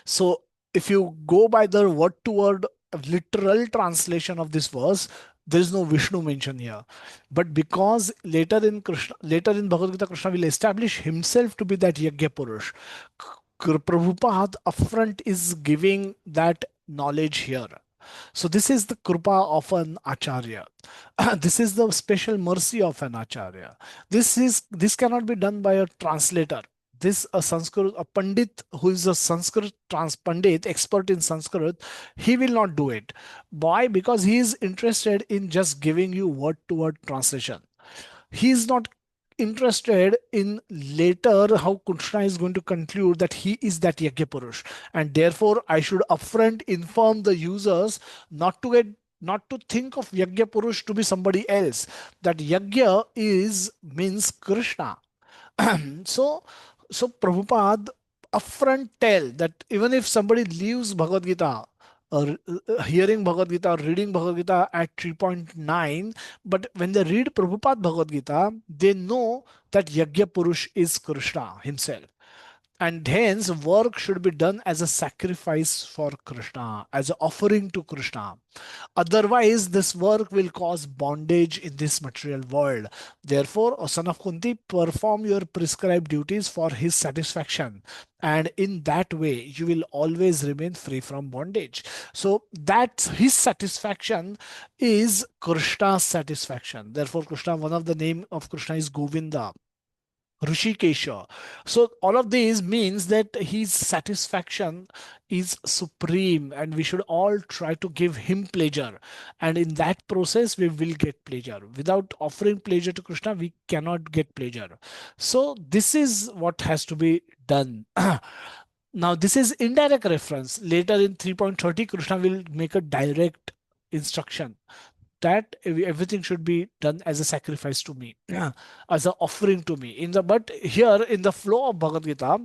So if you go by the word to word literal translation of this verse, there is no Vishnu mentioned here. But because later in Bhagavad Gita, Krishna will establish himself to be that Yajna Purush. Prabhupada upfront is giving that knowledge here. So this is the kripa of an acharya. This is the special mercy of an acharya. This cannot be done by a translator. This a Sanskrit, a Pandit who is a Sanskrit Pandit, expert in Sanskrit, he will not do it. Why? Because he is interested in just giving you word to word translation. He is not interested in later how Krishna is going to conclude that he is that Yajna Purush. And therefore, I should upfront inform the users not to think of Yajna Purush to be somebody else. That Yajna is means Krishna. so so Prabhupada upfront tell that even if somebody leaves Bhagavad Gita, or hearing Bhagavad Gita or reading Bhagavad Gita at 3.9, but when they read Prabhupada Bhagavad Gita, they know that Yajna Purush is Krishna himself. And hence, work should be done as a sacrifice for Krishna, as an offering to Krishna. Otherwise, this work will cause bondage in this material world. Therefore, O son of Kunti, perform your prescribed duties for his satisfaction. And in that way, you will always remain free from bondage. So, that his satisfaction is Krishna's satisfaction. Therefore, Krishna, one of the name of Krishna is Govinda. Rishikesha. So all of these means that his satisfaction is supreme, and we should all try to give him pleasure. And in that process, we will get pleasure. Without offering pleasure to Krishna, we cannot get pleasure. So this is what has to be done. Now, this is indirect reference. Later in 3.30, Krishna will make a direct instruction that everything should be done as a sacrifice to me, yeah, as an offering to me. In the but here in the flow of Bhagavad Gita,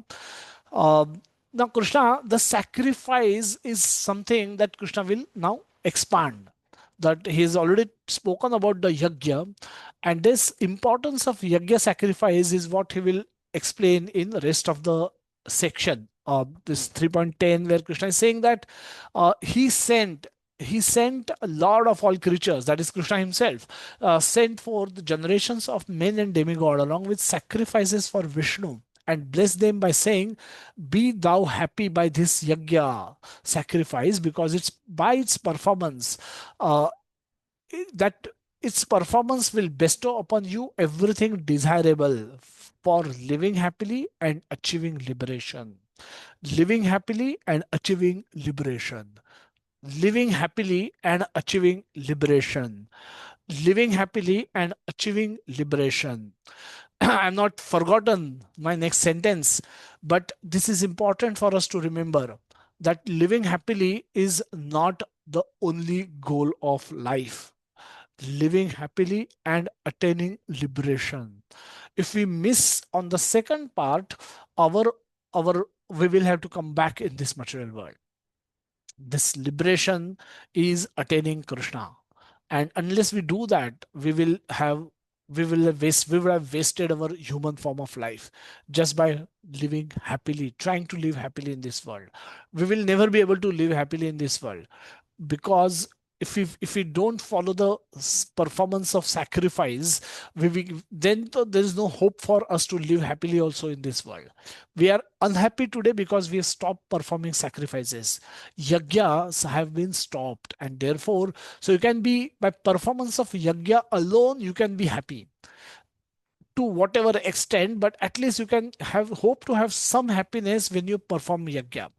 now Krishna, the sacrifice is something that Krishna will now expand. That he has already spoken about the yajna, and this importance of yajna sacrifice is what he will explain in the rest of the section of this 3.10, where Krishna is saying that he sent a Lord of all creatures, that is Krishna himself, sent for the generations of men and demigod along with sacrifices for Vishnu, and blessed them by saying, be thou happy by this yajna sacrifice, because it's by its performance, uh, that its performance will bestow upon you everything desirable for living happily and achieving liberation. Living happily and achieving liberation. Living happily and achieving liberation. Living happily and achieving liberation. I'm not forgotten my next sentence, but this is important for us to remember that living happily is not the only goal of life. Living happily and attaining liberation. If we miss on the second part, our our we will have to come back in this material world. This liberation is attaining Krishna, and unless we do that, we will have wasted our human form of life just by living happily, trying to live happily in this world. We will never be able to live happily in this world, because if we don't follow the performance of sacrifice, then there is no hope for us to live happily also in this world. We are unhappy today because we have stopped performing sacrifices. Yajnas have been stopped, and therefore, so you can be, by performance of yajna alone, you can be happy to whatever extent, but at least you can have hope to have some happiness when you perform yajna.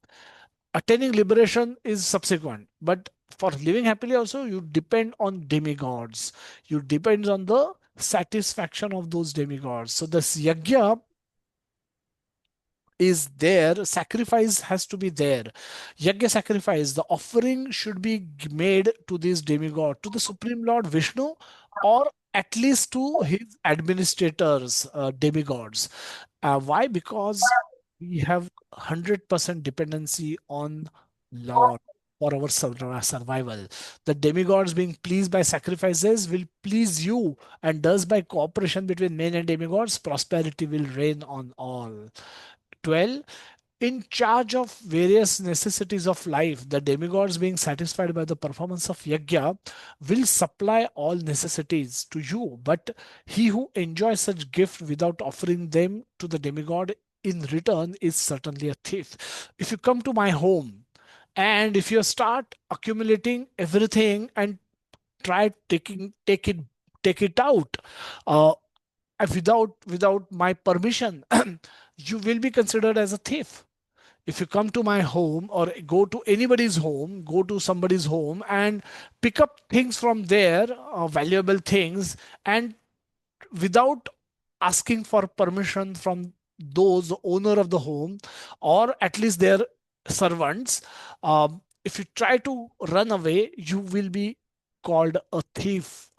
Attaining liberation is subsequent, but for living happily also, you depend on demigods. You depend on the satisfaction of those demigods. So this yajna is there, sacrifice has to be there. Yajna sacrifice, the offering should be made to this demigod, to the Supreme Lord Vishnu, or at least to his administrators, demigods. Why? Because we have 100% dependency on Lord for our survival. The demigods being pleased by sacrifices will please you, and thus by cooperation between men and demigods, prosperity will reign on all. 12, in charge of various necessities of life, the demigods being satisfied by the performance of yajna will supply all necessities to you. But he who enjoys such gift without offering them to the demigod in return is certainly a thief. If you come to my home and if you start accumulating everything and try take it out, uh, without my permission, you will be considered as a thief. If you come to my home or go to anybody's home, go to somebody's home and pick up things from there, valuable things, and without asking for permission from those owner of the home, or at least their servants, if you try to run away, you will be called a thief.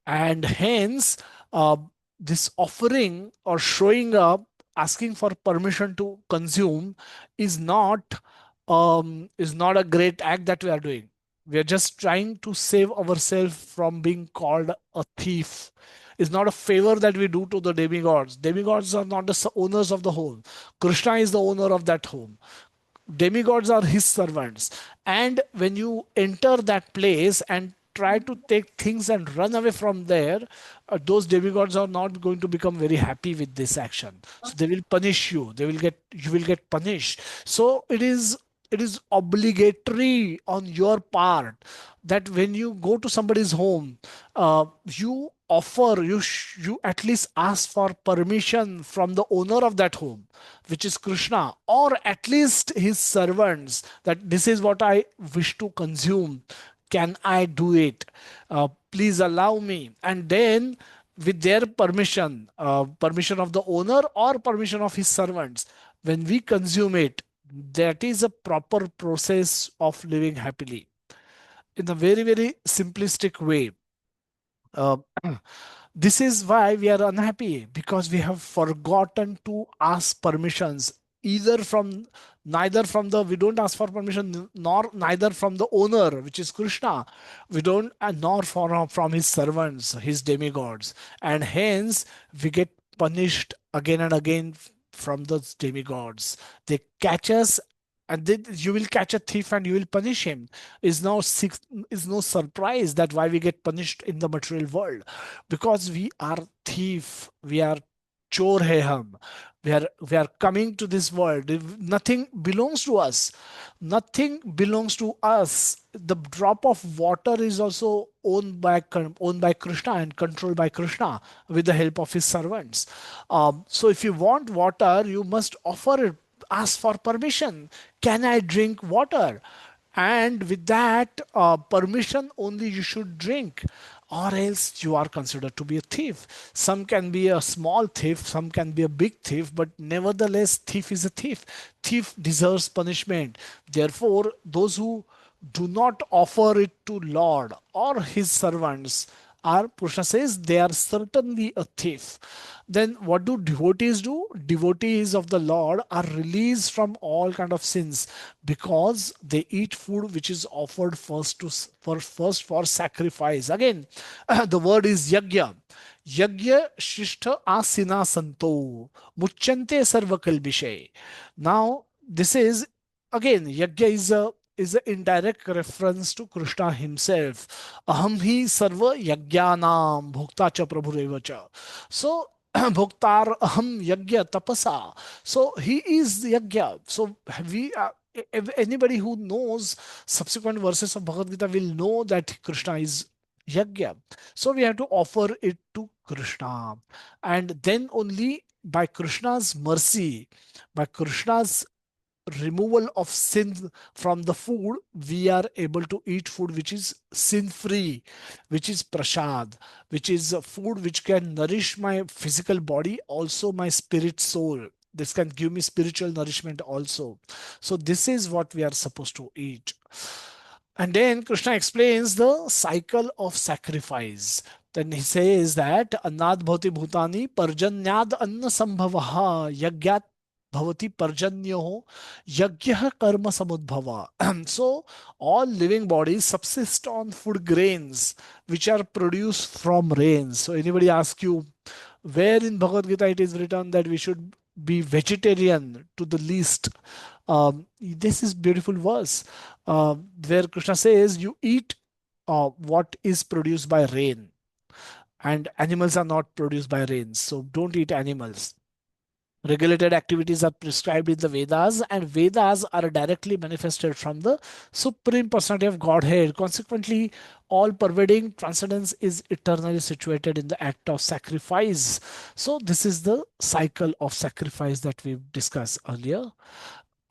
And hence, uh, this offering or showing up, asking for permission to consume, is not a great act that we are doing. We are just trying to save ourselves from being called a thief. It's not a favor that we do to the demigods. Demigods are not the owners of the home. Krishna is the owner of that home. Demigods are his servants. And when you enter that place and try to take things and run away from there, those demigods are not going to become very happy with this action. So they will punish you. You will get punished. So it is it is obligatory on your part that when you go to somebody's home, you offer, you at least ask for permission from the owner of that home, which is Krishna, or at least his servants, that this is what I wish to consume. Can I do it? Please allow me. And then, with their permission, permission of the owner or permission of his servants, when we consume it, that is a proper process of living happily. In a very, very simplistic way, uh, this is why we are unhappy, because we have forgotten to ask permissions, either from, neither from the, we don't ask for permission, nor neither from the owner, which is Krishna, we don't, and nor from his servants, his demigods, and hence we get punished again and again from those demigods. They catch us, and then you will catch a thief and you will punish him. Is no is no surprise that why we get punished in the material world, because we are thief, we are chor hai hum. We are coming to this world. Nothing belongs to us. Nothing belongs to us. The drop of water is also owned by Krishna and controlled by Krishna with the help of his servants. So if you want water, you must offer it, ask for permission. Can I drink water? And with that permission only you should drink, or else you are considered to be a thief. Some can be a small thief, some can be a big thief, but nevertheless thief is a thief. Thief deserves punishment. Therefore those who do not offer it to Lord or his servants are, Krishna says, they are certainly a thief. Then what do devotees do? Devotees of the Lord are released from all kind of sins, because they eat food which is offered first to for first for sacrifice. Again, the word is yagya. Yagya shishtha asina santo muchante sarva kalbishay. Now this is, again, yagya is an indirect reference to Krishna himself. Aham hi sarva yagnanam bhokta cha prabhureva cha. So bhoktar aham yagya tapasa. So he is yagya. So we anybody who knows subsequent verses of Bhagavad Gita will know that Krishna is yagya. So we have to offer it to Krishna, and then only by Krishna's mercy, by Krishna's removal of sin from the food, we are able to eat food which is sin free, which is prasad, which is a food which can nourish my physical body, also my spirit soul. This can give me spiritual nourishment also. So this is what we are supposed to eat. And then Krishna explains the cycle of sacrifice. Then he says that Annad bhavati bhutani parjanyad anna sambhavaha yagyat bhavati parjanyo yagya karma samudbhava. So all living bodies subsist on food grains which are produced from rains. So anybody ask you where in Bhagavad Gita it is written that we should be vegetarian to the least. This is beautiful verse where Krishna says you eat what is produced by rain, and animals are not produced by rain, so don't eat animals. Regulated activities are prescribed in the Vedas, and Vedas are directly manifested from the Supreme Personality of Godhead. Consequently, all pervading transcendence is eternally situated in the act of sacrifice. So, this is the cycle of sacrifice that we've discussed earlier.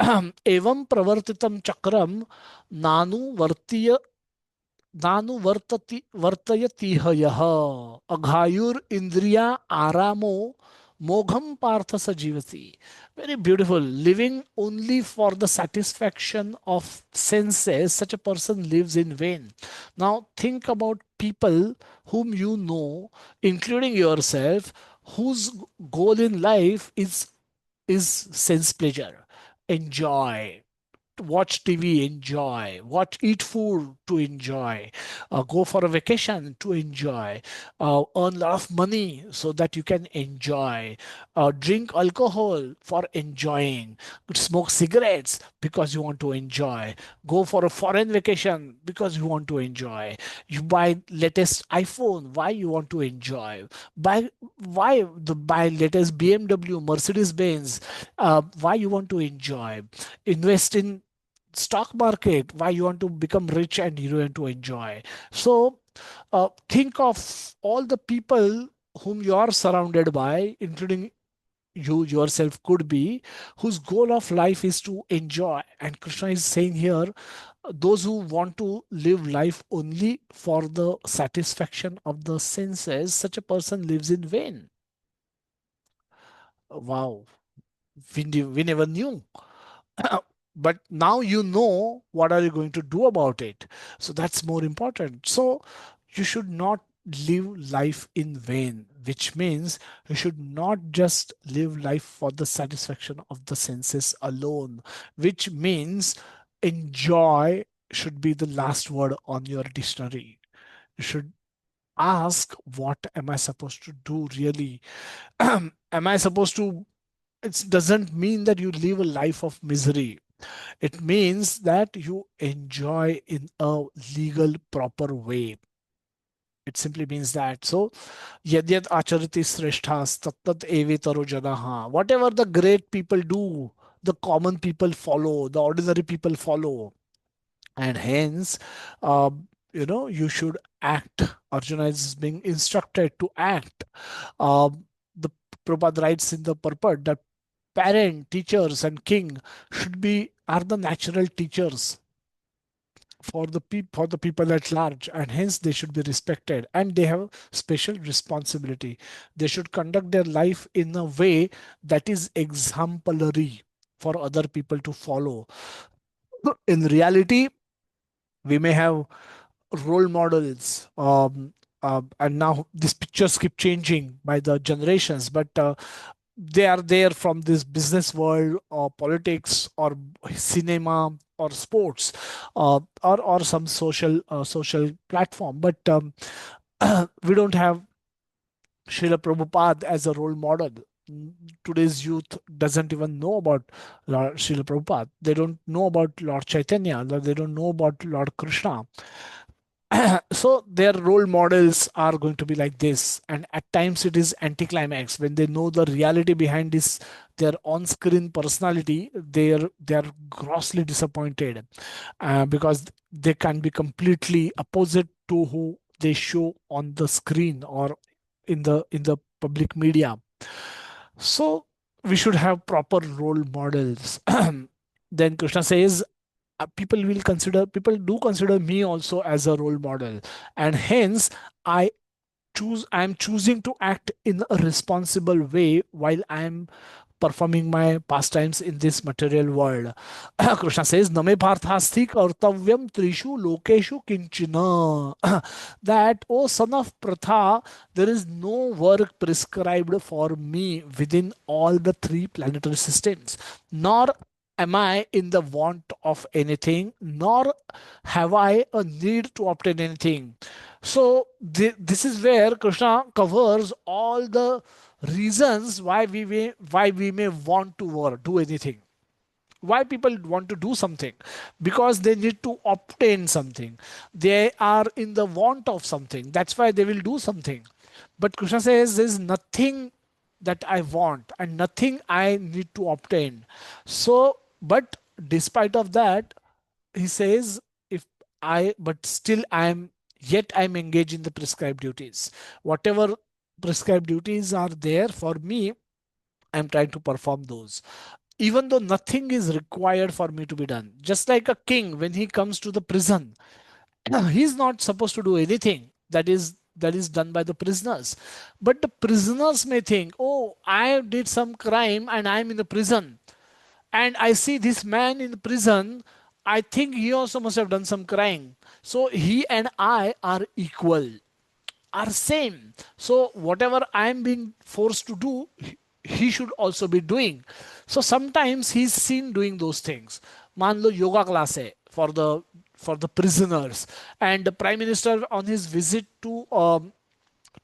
एवं प्रवर्तितं चक्रम नानुवर्तीय नानुवर्तति वर्तयतिह यः अघायुर इंद्रिया आरामो mogham partha sajivati. Very beautiful. Living only for the satisfaction of senses, such a person lives in vain. Now think about people whom you know, including yourself, whose goal in life is sense pleasure, enjoy, watch TV, enjoy, watch, eat food to enjoy, go for a vacation to enjoy, earn a lot of money so that you can enjoy, drink alcohol for enjoying, smoke cigarettes because you want to enjoy, go for a foreign vacation because you want to enjoy, you buy latest iPhone, why you want to enjoy, buy latest BMW, Mercedes Benz, why you want to enjoy, invest in stock market, why you want to become rich and you want to enjoy. So think of all the people whom you are surrounded by, including you yourself could be, whose goal of life is to enjoy. And Krishna is saying here, those who want to live life only for the satisfaction of the senses, such a person lives in vain. Wow, we never knew. But now you know what are you going to do about it. So that's more important. So you should not live life in vain, which means you should not just live life for the satisfaction of the senses alone, which means enjoy should be the last word on your dictionary. You should ask, what am I supposed to do really? Am I supposed to? It doesn't mean that you live a life of misery. It means that you enjoy in a legal, proper way. It simply means that. So, yadyat acharati sreshthas tattat evetaro janaha. Whatever the great people do, the common people follow, the ordinary people follow. And hence, you should act. Arjuna is being instructed to act. The Prabhupada writes in the purport that parent, teachers, and king should be are the natural teachers for the people at large, and hence they should be respected, and they have special responsibility. They should conduct their life in a way that is exemplary for other people to follow. In reality, we may have role models, and now these pictures keep changing by the generations, but they are there from this business world or politics or cinema or sports, or some social platform. But we don't have Srila Prabhupada as a role model. Today's youth doesn't even know about Lord Srila Prabhupada. They don't know about Lord Chaitanya. They don't know about Lord Krishna. So their role models are going to be like this, and at times it is anticlimax when they know the reality behind this, their on-screen personality. They are grossly disappointed, because they can be completely opposite to who they show on the screen or in the public media. So we should have proper role models. Then Krishna says, people do consider me also as a role model, and hence I am choosing to act in a responsible way while I am performing my pastimes in this material world. Krishna says, Name parthasti kartavyam trishu lokeshu kinchina. That, O son of Pratha, there is no work prescribed for me within all the three planetary systems, nor am I in the want of anything, nor have I a need to obtain anything. So this is where Krishna covers all the reasons why we may want to do anything, why people want to do something, because they need to obtain something, they are in the want of something, that's why they will do something. But Krishna says there's nothing that I want and nothing I need to obtain. So but despite of that, he says, if but still I'm engaged in the prescribed duties. Whatever prescribed duties are there for me, I'm trying to perform those, even though nothing is required for me to be done. Just like a king, when he comes to the prison, he's not supposed to do anything that is done by the prisoners. But the prisoners may think, oh, I did some crime and I'm in the prison, and I see this man in prison, I think he also must have done some crime. So he and I are equal, are same. So whatever I am being forced to do, he should also be doing. So sometimes he's seen doing those things. मान लो yoga class है for the prisoners, and the prime minister on his visit to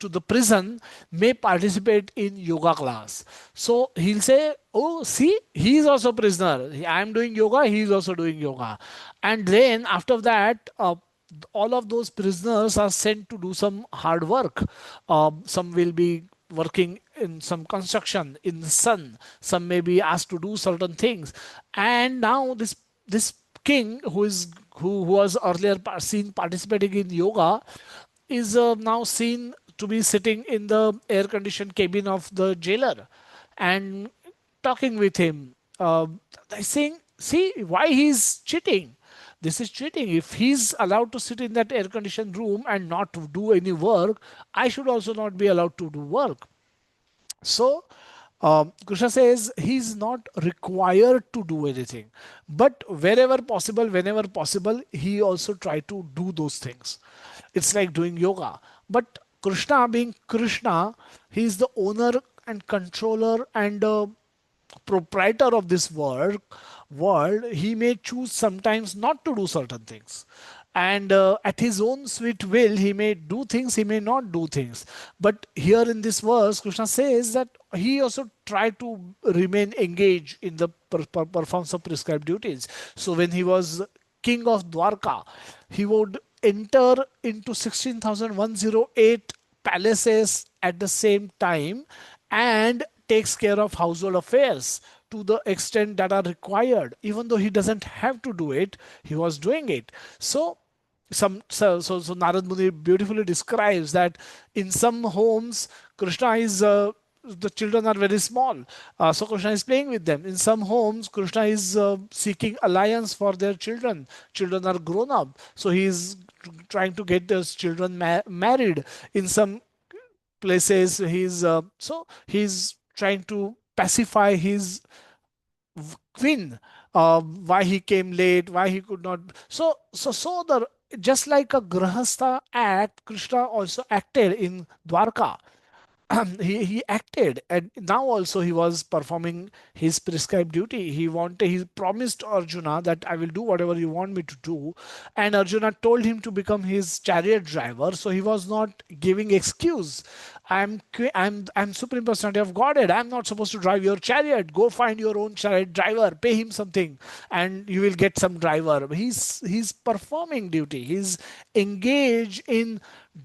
the prison may participate in yoga class. So he'll say, oh, see, he is also prisoner. I am doing yoga, he is also doing yoga. And then after that, all of those prisoners are sent to do some hard work. Some will be working in some construction in the sun. Some may be asked to do certain things. And now this king who was earlier seen participating in yoga is now seen to be sitting in the air conditioned cabin of the jailer and talking with him. I saying, see why he's cheating. This is cheating. If he's allowed to sit in that air conditioned room and not to do any work, I should also not be allowed to do work. So, Krishna says he's not required to do anything, but wherever possible, whenever possible, he also try to do those things. It's like doing yoga. But Krishna, being Krishna, he is the owner and controller and proprietor of this world, he may choose sometimes not to do certain things. And at his own sweet will, he may do things, he may not do things. But here in this verse, Krishna says that he also tried to remain engaged in the performance of prescribed duties. So when he was king of Dwarka, he would enter into 16,108 palaces at the same time and takes care of household affairs to the extent that are required. Even though he doesn't have to do it, he was doing it. So Narad Muni beautifully describes that in some homes Krishna is the children are very small, so Krishna is playing with them. In some homes Krishna is seeking alliance for their children. Children are grown up, so he is trying to get those children married. In some places he's trying to pacify his queen, why he came late, why he could not. So the just like a grahastha act, Krishna also acted in Dwarka. He acted, and now also he was performing his prescribed duty. He promised Arjuna that I will do whatever you want me to do, and Arjuna told him to become his chariot driver, so he was not giving excuse. I'm supreme personality of Godhead, I'm not supposed to drive your chariot. Go find your own chariot driver, pay him something, and you will get some driver. He's performing duty, he's engaged in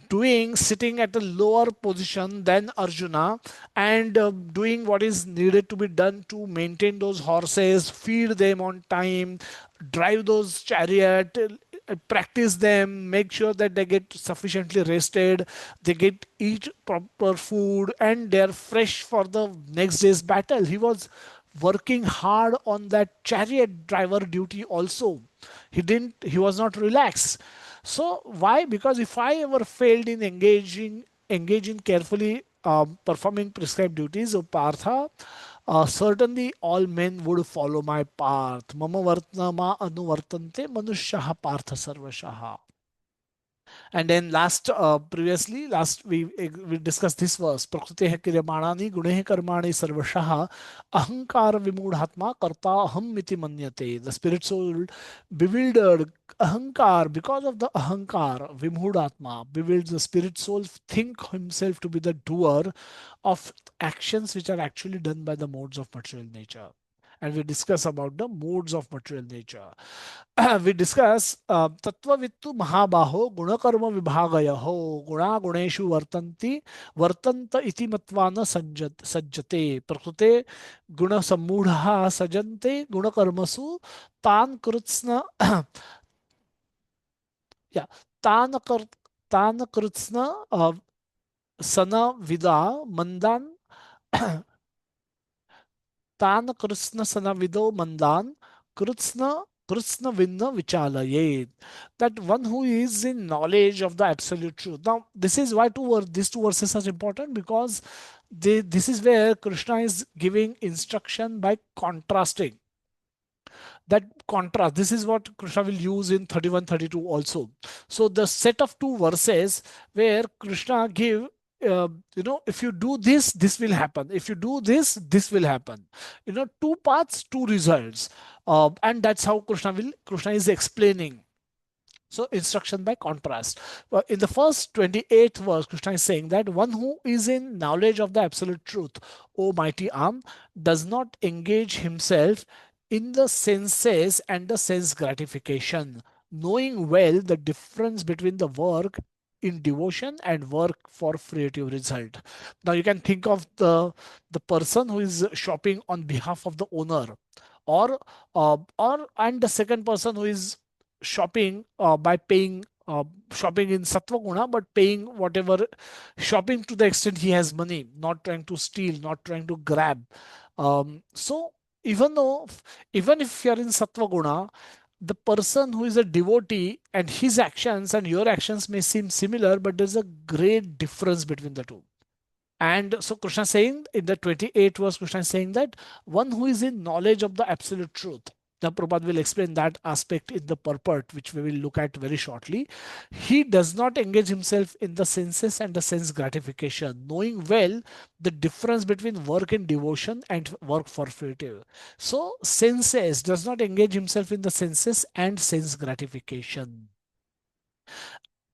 doing, sitting at a lower position than Arjuna, and doing what is needed to be done to maintain those horses, feed them on time, drive those chariot, practice them, make sure that they get sufficiently rested, they get eat proper food, and they're fresh for the next day's battle. He was working hard on that chariot driver duty also. He was not relaxed. So why? Because if I ever failed in engaging carefully, performing prescribed duties of Partha, certainly all men would follow my path. Mama vartna ma anuvartante manushyaha partha sarvashaha. And then last we discussed this verse. Prakrute kriyamanani gunehe karmani sarvashaha ahankara vimudhatma karta aham iti manyate. The spirit soul bewildered, ahankar, because of the ahankar, vimudhatma, bewildered, the spirit soul think himself to be the doer of actions which are actually done by the modes of material nature. And we discuss about the modes of material nature. We discuss tattva vittu mahabaho gunakarma vibhagayaho guna guneshu vartanta iti matvana sajjate prakrute guna sammudha sajante gunakarmasu tan krutsna yeah tan kar tan krutsna sana vida mandan Tan Krishna Sanavido Mandan Krishna Vinna Vichalayet. That one who is in knowledge of the absolute truth. Now, this is why these two verses are important, because this is where Krishna is giving instruction by contrasting. That contrast, this is what Krishna will use in 31, 32 also. So the set of two verses where Krishna give, if you do this, this will happen. If you do this, this will happen. Two paths, two results. And that's how Krishna is explaining. So instruction by contrast. In the first 28th verse, Krishna is saying that one who is in knowledge of the absolute truth, O mighty arm, does not engage himself in the senses and the sense gratification, knowing well the difference between the work in devotion and work for creative result. Now you can think of the person who is shopping on behalf of the owner, Or and the second person who is shopping by paying shopping in sattva guna, but paying whatever, shopping to the extent he has money, not trying to steal, not trying to grab. So even though, even if you are in sattva guna, the person who is a devotee and his actions and your actions may seem similar, but there's a great difference between the two. And so Krishna is saying in the 28th verse, Krishna is saying that one who is in knowledge of the absolute truth. The Prabhupada will explain that aspect in the purport, which we will look at very shortly. He does not engage himself in the senses and the sense gratification, knowing well the difference between work in devotion and work for fruitive. So, senses does not engage himself in the senses and sense gratification.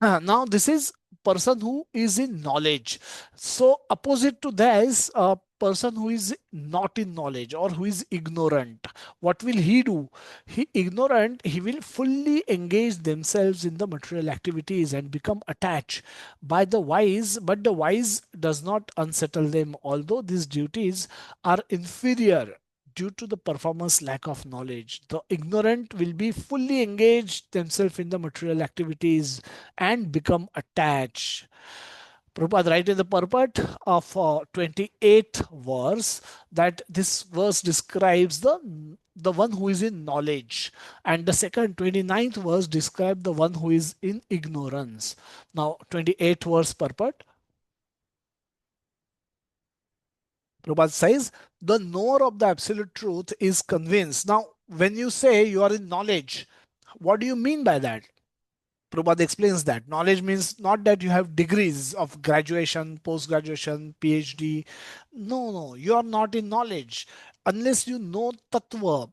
Now this is person who is in knowledge. So opposite to this, a person who is not in knowledge or who is ignorant, what will he do? He ignorant, he will fully engage themselves in the material activities and become attached by the wise, but the wise does not unsettle them, although these duties are inferior due to the performance lack of knowledge. The ignorant will be fully engaged themselves in the material activities and become attached. Prabhupada write in the purport of 28th verse that this verse describes the one who is in knowledge, and the second 29th verse describe the one who is in ignorance. Now 28th verse purport, Prabhupada says, the knower of the absolute truth is convinced. Now, when you say you are in knowledge, what do you mean by that? Prabhupada explains that knowledge means not that you have degrees of graduation, post graduation, PhD. No, no, you are not in knowledge unless you know tattva,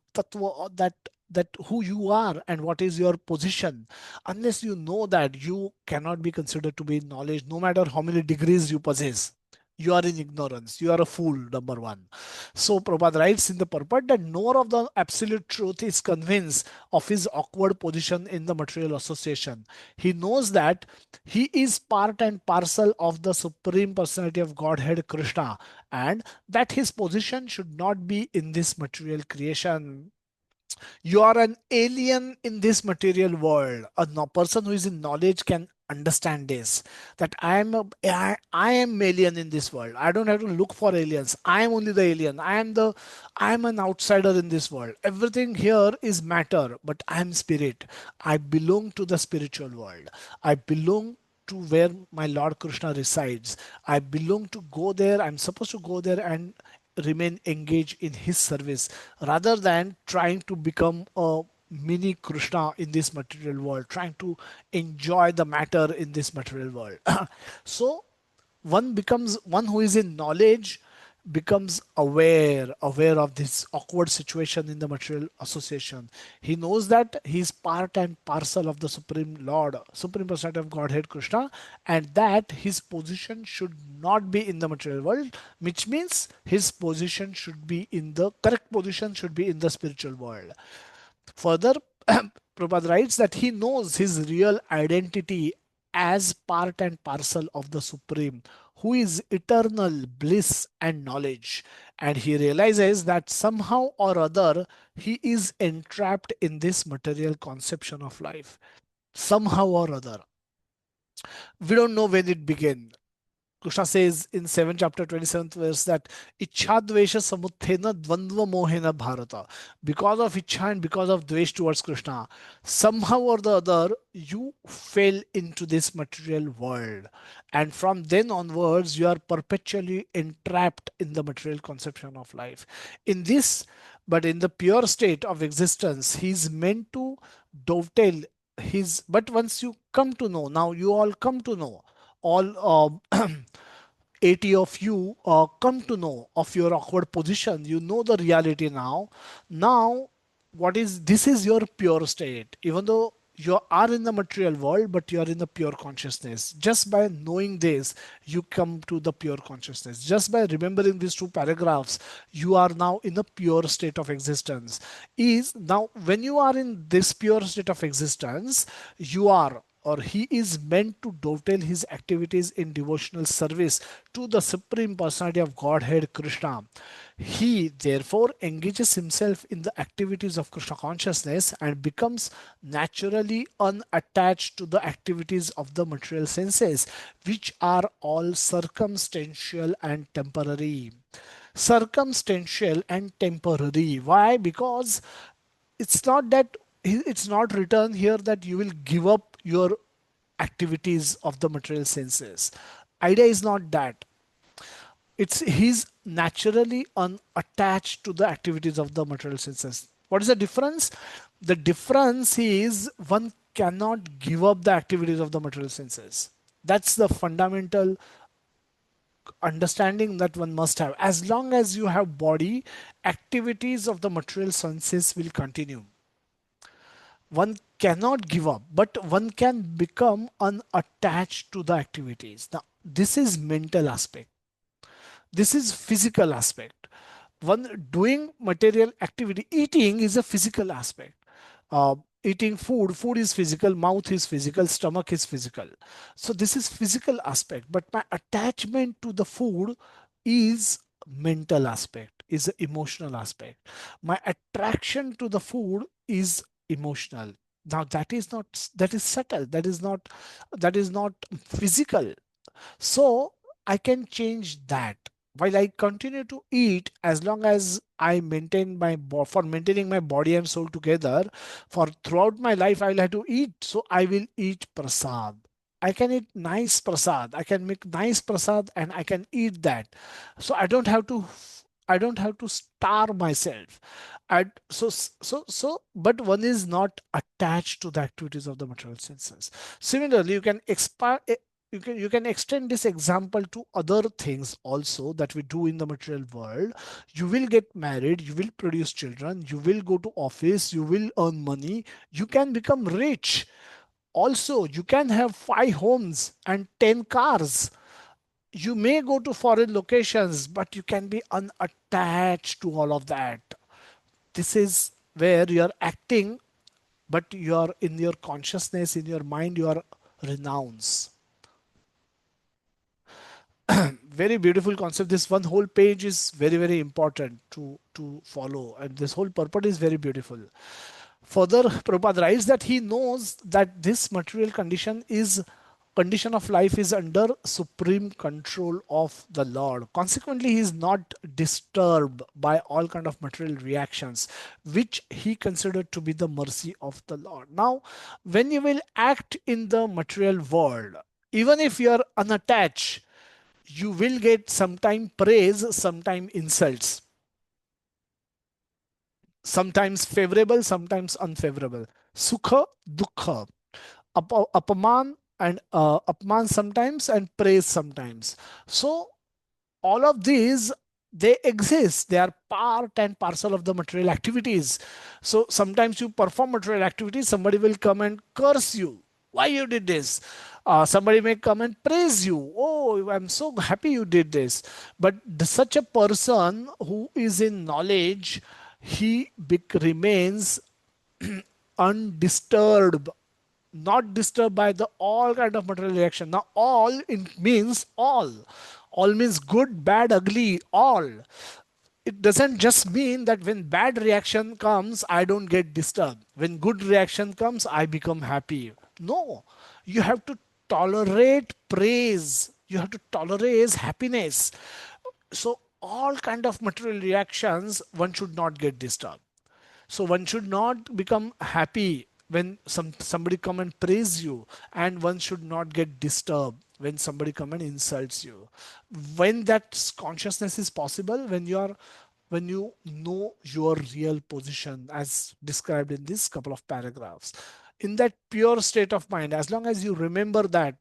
that who you are and what is your position. Unless you know that, you cannot be considered to be in knowledge, no matter how many degrees you possess. You are in ignorance. You are a fool, number one. So Prabhupada writes in the purport that knower of the absolute truth is convinced of his awkward position in the material association. He knows that he is part and parcel of the Supreme Personality of Godhead Krishna, and that his position should not be in this material creation. You are an alien in this material world. A person who is in knowledge can understand this, that I am alien in this world. I don't have to look for aliens. I am only the alien. I am an outsider in this world. Everything here is matter, but I am spirit. I belong to the spiritual world. I belong to where my Lord Krishna resides. I belong to go there. I'm supposed to go there and remain engaged in his service rather than trying to become a mini Krishna in this material world, trying to enjoy the matter in this material world. So one who is in knowledge becomes aware of this awkward situation in the material association. He knows that he is part and parcel of the supreme lord, supreme personality of Godhead Krishna, and that his position should not be in the material world, which means his position should be in the correct position, should be in the spiritual world. Further, Prabhupada writes that he knows his real identity as part and parcel of the Supreme, who is eternal bliss and knowledge. And he realizes that somehow or other he is entrapped in this material conception of life. Somehow or other. We don't know when it began. Krishna says in 7 chapter 27th verse that Ichhadvesha samuthena dvandva mohena bharata. Because of Ichha and because of Dvesh towards Krishna, somehow or the other you fell into this material world. And from then onwards you are perpetually entrapped in the material conception of life. In this, but in the pure state of existence, he is meant to dovetail his, but once you come to know, now you all come to know, all 80 of you come to know of your awkward position. You know the reality now. Now, what is this is your pure state. Even though you are in the material world, but you are in the pure consciousness. Just by knowing this, you come to the pure consciousness. Just by remembering these two paragraphs, you are now in a pure state of existence. Is now when you are in this pure state of existence, you are. or he is meant to dovetail his activities in devotional service to the Supreme Personality of Godhead Krishna. He therefore engages himself in the activities of Krishna consciousness and becomes naturally unattached to the activities of the material senses, which are all circumstantial and temporary. Circumstantial and temporary. Why? Because it's not that, it's not written here that you will give up your activities of the material senses. Idea is not that. It's he's naturally unattached to the activities of the material senses. What is the difference? The difference is one cannot give up the activities of the material senses. That's the fundamental understanding that one must have. As long as you have body, activities of the material senses will continue. One cannot give up, but one can become unattached to the activities. Now this is mental aspect, this is physical aspect. One doing material activity, eating is a physical aspect. uh, Eating food, food is physical, mouth is physical, stomach is physical. So this is physical aspect, but my attachment to the food is mental aspect, is a emotional aspect. My attraction to the food is emotional. Now that is not, that is subtle, that is not, that is not physical. So I can change that. While I continue to eat, as long as I maintain my for maintaining my body and soul together, for throughout my life I will have to eat. So I will eat prasad. I can eat nice prasad. I can make nice prasad and I can eat that. So I don't have to starve myself. But one is not attached to the activities of the material senses. Similarly, you can expand, you can extend this example to other things also that we do in the material world. You will get married, you will produce children, you will go to office, you will earn money, you can become rich. Also, you can have 5 homes and 10 cars. You may go to foreign locations, but you can be unattached to all of that. This is where you are acting, but you are in your consciousness, in your mind, you are renounce. Very beautiful concept. This one whole page is very, very important to follow, and this whole purport is very beautiful. Further, Prabhupada writes that he knows that this material condition of life is under supreme control of the Lord. Consequently, he is not disturbed by all kind of material reactions, which he considered to be the mercy of the Lord. Now, when you will act in the material world, even if you are unattached, you will get sometime praise, sometime insults, sometimes favorable, sometimes unfavorable. Sukha, dukha, apaman and apman sometimes, and praise sometimes. So all of these, they exist, they are part and parcel of the material activities. So sometimes you perform material activities, somebody will come and curse you, why you did this. Somebody may come and praise you, oh, I'm so happy you did this. But such a person who is in knowledge, he remains undisturbed, not disturbed by the all kind of material reaction. Now all it means all means good, bad, ugly, all. It doesn't just mean that when bad reaction comes I don't get disturbed, when good reaction comes I become happy. No, you have to tolerate praise, you have to tolerate happiness. So all kind of material reactions one should not get disturbed. So one should not become happy when somebody come and praise you, and one should not get disturbed when somebody come and insults you. When that consciousness is possible, when you know your real position as described in this couple of paragraphs, in that pure state of mind, as long as you remember that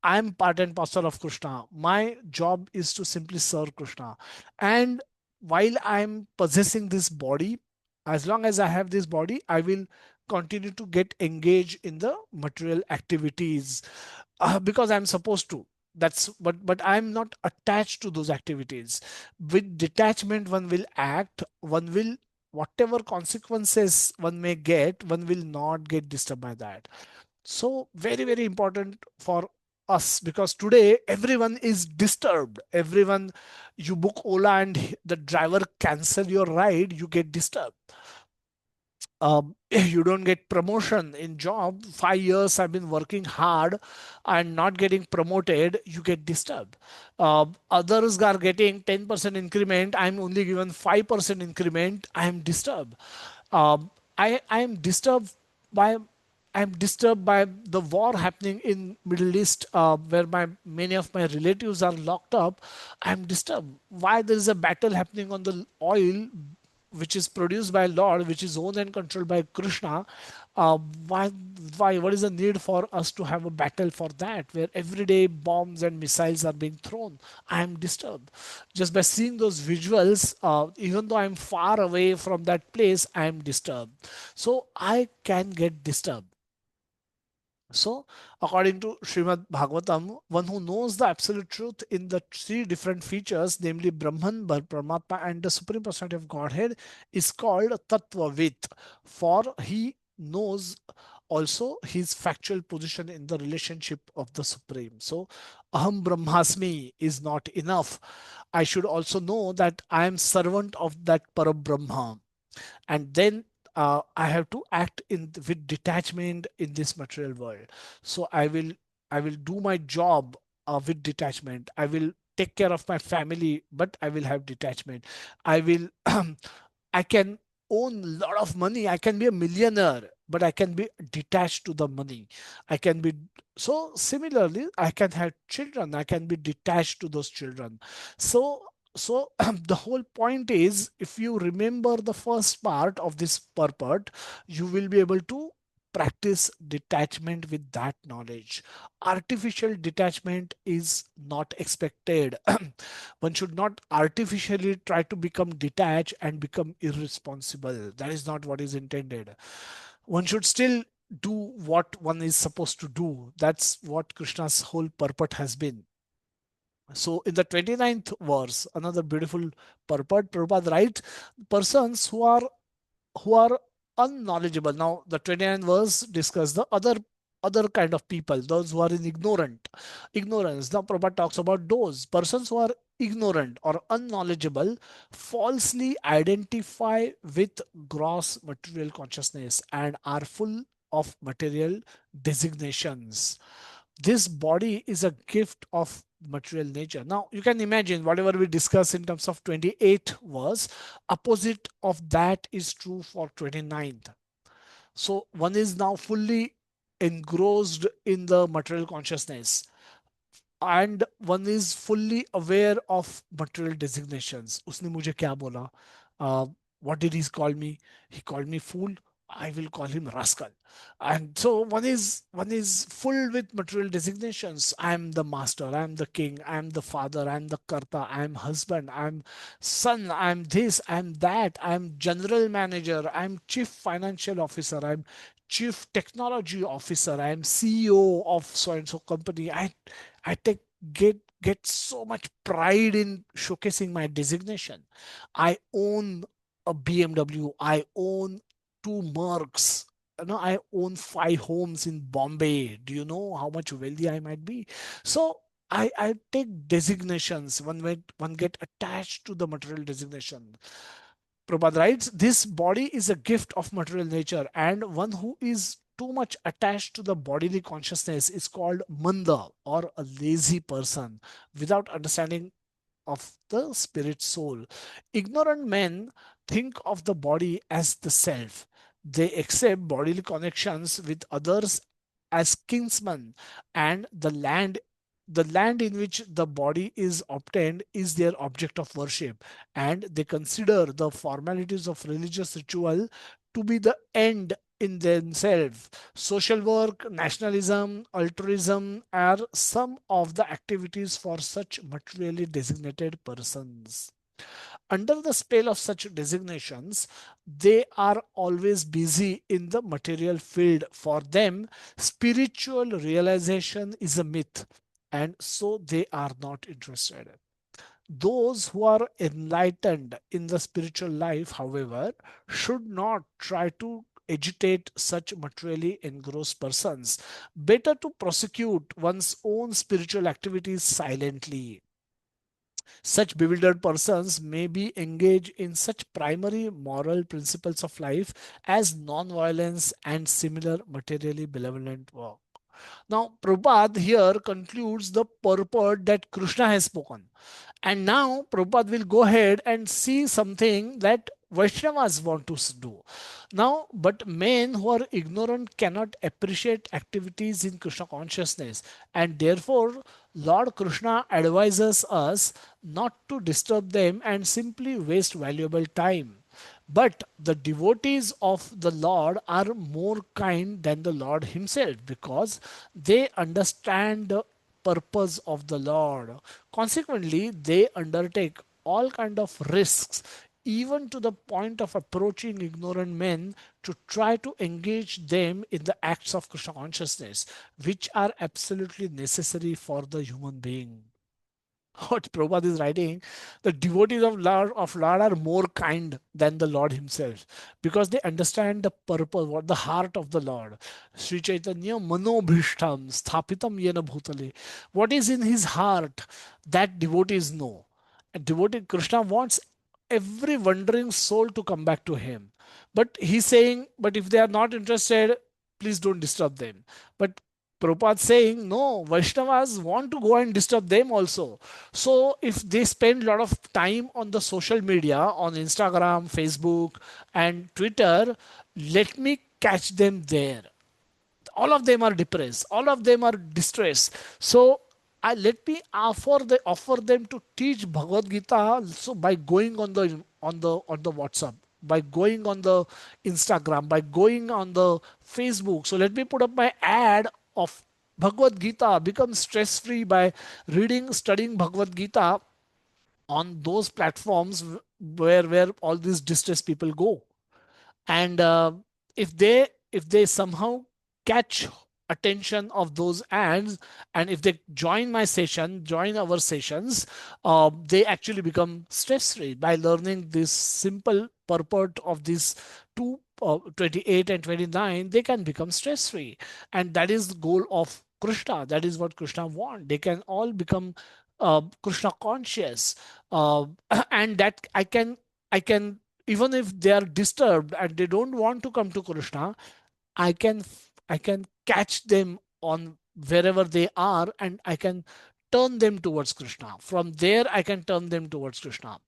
I'm part and parcel of Krishna, my job is to simply serve Krishna, and while I'm possessing this body, as long as I have this body, I will continue to get engaged in the material activities, because I'm supposed to. That's but I'm not attached to those activities. With detachment one will act, one will, whatever consequences one may get, one will not get disturbed by that. So very, very important for us, because today everyone is disturbed. Everyone, you book Ola and the driver cancel your ride, you get disturbed. You don't get promotion in job. 5 years I've been working hard and not getting promoted, you get disturbed. Others are getting 10% increment, I'm only given 5% increment, I am disturbed. I am disturbed by, I'm disturbed by the war happening in Middle East, where many of my relatives are locked up. I'm disturbed. Why there is a battle happening on the oil, which is produced by Lord, which is owned and controlled by Krishna? Uh, why, why? What is the need for us to have a battle for that, where every day bombs and missiles are being thrown? I am disturbed just by seeing those visuals. Even though I'm far away from that place, I am disturbed. So I can get disturbed. So, according to Srimad Bhagavatam, one who knows the absolute truth in the three different features, namely Brahman, Paramatma, and the Supreme Personality of Godhead, is called Tattvavit, for he knows also his factual position in the relationship of the Supreme. So, Aham Brahmasmi is not enough. I should also know that I am servant of that Parabrahma, and then I have to act in with detachment in this material world. So I will do my job with detachment. I will take care of my family, but I will have detachment. I will I can own a lot of money. I can be a millionaire, but I can be detached to the money. I can be, so similarly, I can have children. I can be detached to those children. So the whole point is, if you remember the first part of this purport, you will be able to practice detachment with that knowledge. Artificial detachment is not expected. One should not artificially try to become detached and become irresponsible. That is not what is intended. One should still do what one is supposed to do. That's what Krishna's whole purport has been. So in the 29th verse, another beautiful purport, Prabhupada writes, persons who are unknowledgeable. Now the 29th verse discuss the other kind of people, those who are in ignorance. Now Prabhupada talks about those persons who are ignorant or unknowledgeable, falsely identify with gross material consciousness and are full of material designations. This body is a gift of material nature. Now you can imagine whatever we discuss in terms of 28 verse, opposite of that is true for 29th. So one is now fully engrossed in the material consciousness, and one is fully aware of material designations. उसने मुझे क्या बोला? Uh, what did he call me? He called me fool. I will call him rascal. And so one is full with material designations. I am the master. I am the king. I am the father. I am the karta. I am husband. I am son. I am this. I am that. I am general manager. I am chief financial officer. I am chief technology officer. I am CEO of so and so company. I take get so much pride in showcasing my designation. I own a BMW. I own two Mercs. I own 5 homes in Bombay. Do you know how much wealthy I might be? So I take designations. One get attached to the material designation. Prabhupada writes, this body is a gift of material nature, and one who is too much attached to the bodily consciousness is called manda, or a lazy person, without understanding of the spirit soul. Ignorant men think of the body as the self. They accept bodily connections with others as kinsmen, and the land in which the body is obtained is their object of worship, and they consider the formalities of religious ritual to be the end in themselves. Social work, nationalism, altruism are some of the activities for such materially designated persons. Under the spell of such designations, they are always busy in the material field. For them, spiritual realization is a myth, and so they are not interested. Those who are enlightened in the spiritual life, however, should not try to agitate such materially engrossed persons. Better to prosecute one's own spiritual activities silently. Such bewildered persons may be engaged in such primary moral principles of life as non-violence and similar materially benevolent work. Now, Prabhupada here concludes the purport that Krishna has spoken. And now Prabhupada will go ahead and see something that Vaishnavas want to do. Now, but men who are ignorant cannot appreciate activities in Krishna consciousness, and therefore Lord Krishna advises us not to disturb them and simply waste valuable time. But the devotees of the Lord are more kind than the Lord Himself because they understand the purpose of the Lord. Consequently, they undertake all kind of risks, even to the point of approaching ignorant men to try to engage them in the acts of Krishna consciousness, which are absolutely necessary for the human being. What Prabhupada is writing, the devotees of Lord are more kind than the Lord Himself because they understand the purpose, what the heart of the Lord. Sri Chaitanya Manobhishtam Sthapitam Yena Bhutale. What is in his heart that devotees know. And devotee Krishna wants every wandering soul to come back to him. But he's saying, but if they are not interested, please don't disturb them. But Prabhupada saying, no, Vaishnavas want to go and disturb them also. So if they spend a lot of time on the social media, on Instagram, Facebook, and Twitter, let me catch them there. All of them are depressed, all of them are distressed. So let me offer them to teach Bhagavad Gita. So by going on the WhatsApp, by going on the Instagram, by going on the Facebook, so let me put up my ad of Bhagavad Gita. Become stress free by reading, studying Bhagavad Gita on those platforms where all these distressed people go. And if they somehow catch attention of those ads, and if they join my session, join our sessions, they actually become stress free by learning this simple purport of these two 28 and 29. They can become stress free, and that is the goal of Krishna. That is what Krishna want. They can all become Krishna conscious, and that I can even if they are disturbed and they don't want to come to Krishna, I can catch them on wherever they are, and I can turn them towards Krishna. From there I can turn them towards Krishna.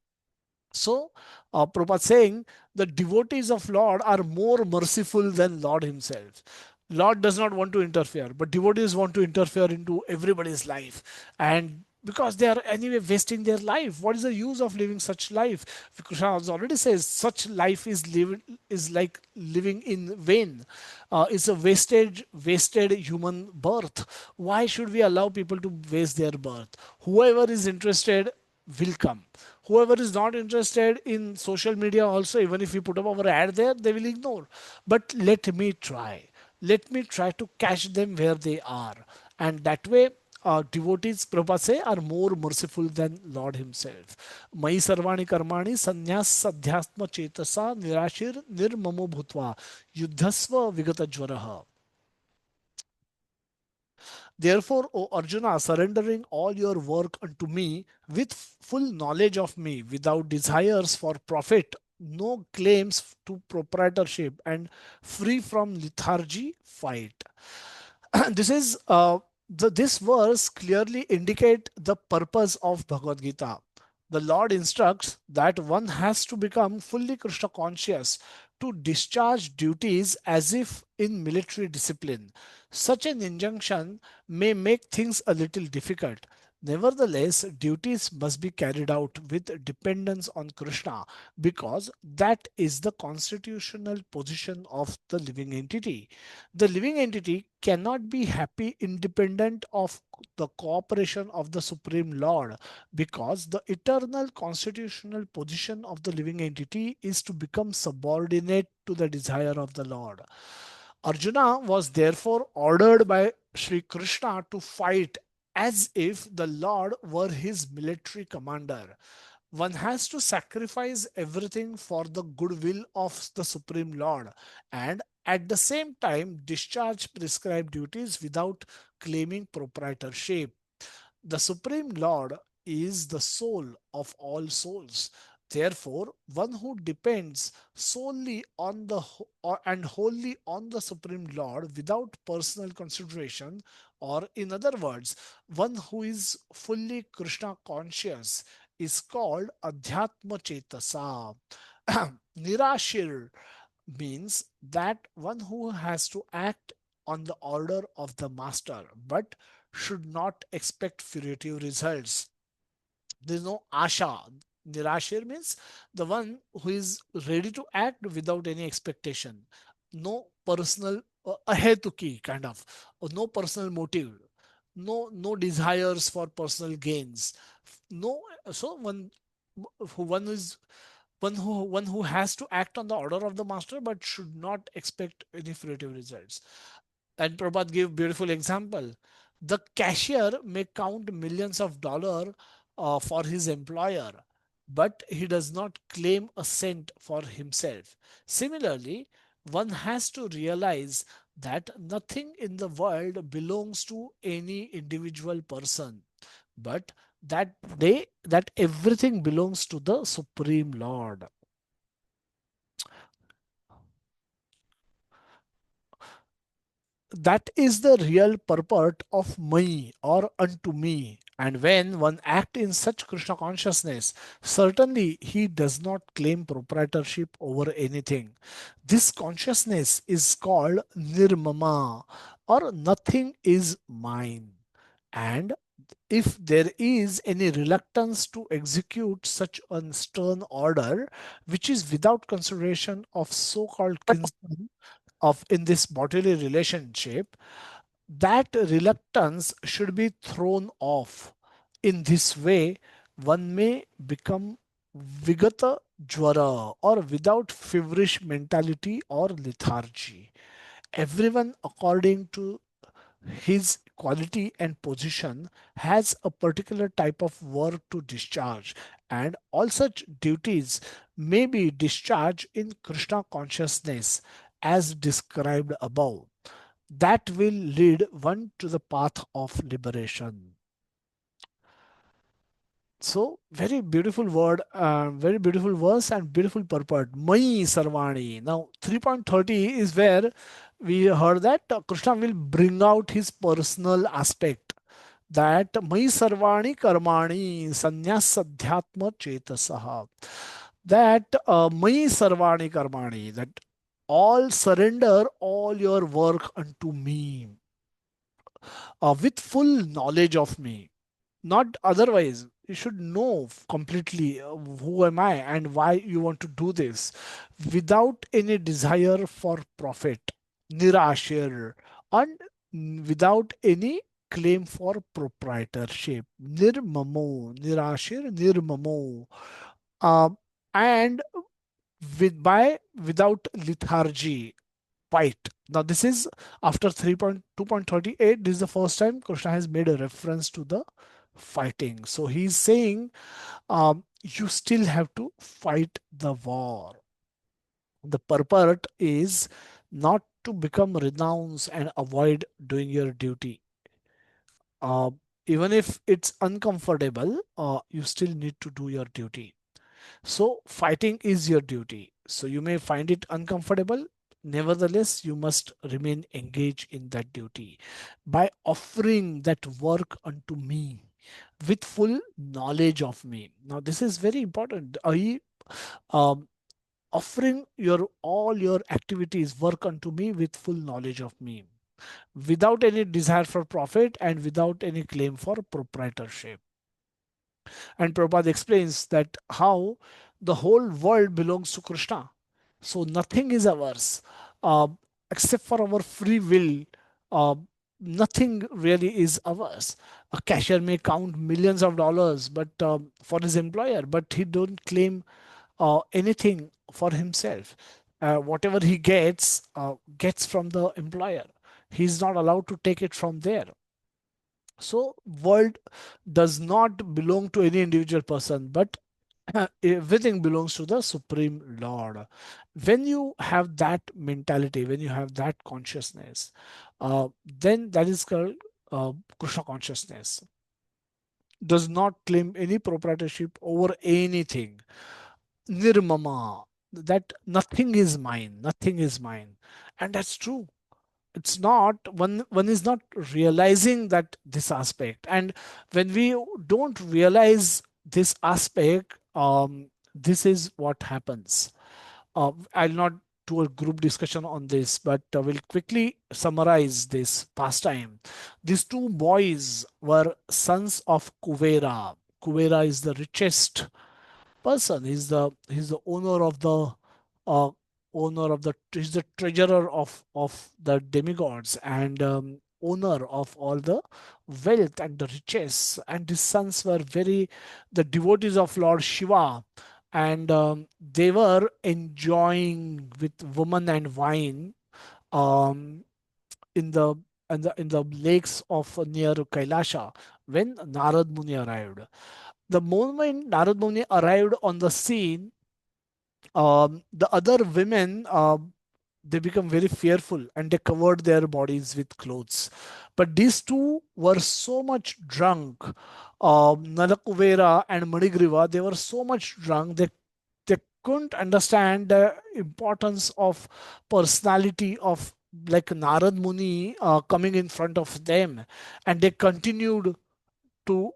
So, Prabhupada saying the devotees of Lord are more merciful than Lord Himself. Lord does not want to interfere, but devotees want to interfere into everybody's life. And because they are anyway wasting their life, what is the use of living such life? Krishna already says such life is like living in vain. It's a wasted human birth. Why should we allow people to waste their birth? Whoever is interested will come. Whoever is not interested in social media also, even if we put up our ad there, they will ignore. But let me try to catch them where they are. And that way, devotees, Prabhupada say, are more merciful than Lord Himself. Mai sarvani karmani sanyas sadhyasma chetasa nirashir nirmamo bhutva yuddhasva vigata jwaraha. Therefore, O Arjuna, surrendering all your work unto me with full knowledge of me, without desires for profit, no claims to proprietorship, and free from lethargy, fight. This is this verse clearly indicate the purpose of Bhagavad Gita. The Lord instructs that one has to become fully Krishna conscious to discharge duties as if in military discipline. Such an injunction may make things a little difficult. Nevertheless, duties must be carried out with dependence on Krishna because that is the constitutional position of the living entity. The living entity cannot be happy independent of the cooperation of the Supreme Lord because the eternal constitutional position of the living entity is to become subordinate to the desire of the Lord. Arjuna was therefore ordered by Sri Krishna to fight as if the Lord were his military commander. One has to sacrifice everything for the goodwill of the Supreme Lord and at the same time discharge prescribed duties without claiming proprietorship. The Supreme Lord is the soul of all souls. Therefore, one who depends solely on and wholly on the Supreme Lord without personal consideration, or in other words, one who is fully Krishna conscious, is called Adhyatma Chetasa. Nirashir means that one who has to act on the order of the master but should not expect furtive results. There is no asha. Nirashir means the one who is ready to act without any expectation. No personal ahetuki kind of, or no personal motive. No desires for personal gains. No, so one is one who has to act on the order of the master but should not expect any furtive results. And Prabhat gave beautiful example. The cashier may count millions of dollars for his employer, but he does not claim a cent for himself. Similarly, one has to realize that nothing in the world belongs to any individual person, but that everything belongs to the Supreme Lord. That is the real purport of mai or unto me. And when one acts in such Krishna consciousness, certainly he does not claim proprietorship over anything. This consciousness is called nirmama, or nothing is mine. And if there is any reluctance to execute such a stern order, which is without consideration of so-called kinsman of in this bodily relationship, that reluctance should be thrown off. In this way, one may become vigata jwara, or without feverish mentality or lethargy. Everyone, according to his quality and position, has a particular type of work to discharge, and all such duties may be discharged in Krishna consciousness as described above. That will lead one to the path of liberation. So, very beautiful word, very beautiful verse, and beautiful purport. Mai Sarvani. Now, 3.30 is where we heard that Krishna will bring out his personal aspect. That Mai Sarvani Karmani Sanyas Adhyatma Chetasaha. That Mai Sarvani Karmani, that all surrender all your work unto me with full knowledge of me, not otherwise. You should know completely who am I and why you want to do this without any desire for profit, nirashir, and without any claim for proprietorship, nirmamo, nirashir, nirmamo, uh, and without lethargy, fight. Now, this is after 3.2.38. This is the first time Krishna has made a reference to the fighting. So he's saying, you still have to fight the war. The purport is not to become renounced and avoid doing your duty. Uh, Even if it's uncomfortable, you still need to do your duty. So, fighting is your duty. So, you may find it uncomfortable. Nevertheless, you must remain engaged in that duty by offering that work unto me with full knowledge of me. Now, this is very important. Um, Offering your all your activities work unto me with full knowledge of me, without any desire for profit and without any claim for proprietorship. And Prabhupada explains that how the whole world belongs to Krishna. So nothing is ours uh, except for our free will. Uh, Nothing really is ours. A cashier may count millions of dollars, but for his employer, but he don't claim anything for himself. Whatever he gets from the employer. He's not allowed to take it from there. So world does not belong to any individual person, but Everything belongs to the Supreme Lord. When you have that mentality, when you have that consciousness, then that is called Krishna consciousness. Does not claim any proprietorship over anything. Nirmama, that nothing is mine, nothing is mine. And that's true. It's not, one is not realizing that this aspect. And when we don't realize this aspect, this is what happens. I'll not do a group discussion on this, but we'll quickly summarize this pastime. These two boys were sons of Kuvera. Kuvera is the richest person. He's the owner of the uh, he's the treasurer of the demigods, and owner of all the wealth and the riches. And his sons were very the devotees of Lord Shiva, and they were enjoying with woman and wine, um, in the lakes of near Kailasha when Narad Muni arrived. The moment Narad Muni arrived on the scene, the other women, they become very fearful and they covered their bodies with clothes. But these two were so much drunk. Nalakuvera and Manigriva, they were so much drunk, they couldn't understand the importance of personality of like Narad Muni coming in front of them, and they continued to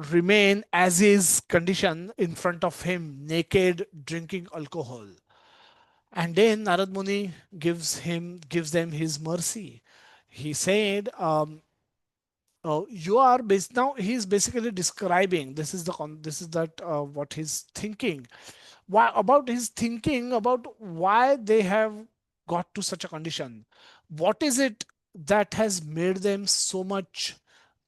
remain as is condition in front of him, naked, drinking alcohol. And then Narad Muni gives them his mercy. He said, you are now he's basically describing, this is that what he's thinking, why about his thinking about why they have got to such a condition. What is it that has made them so much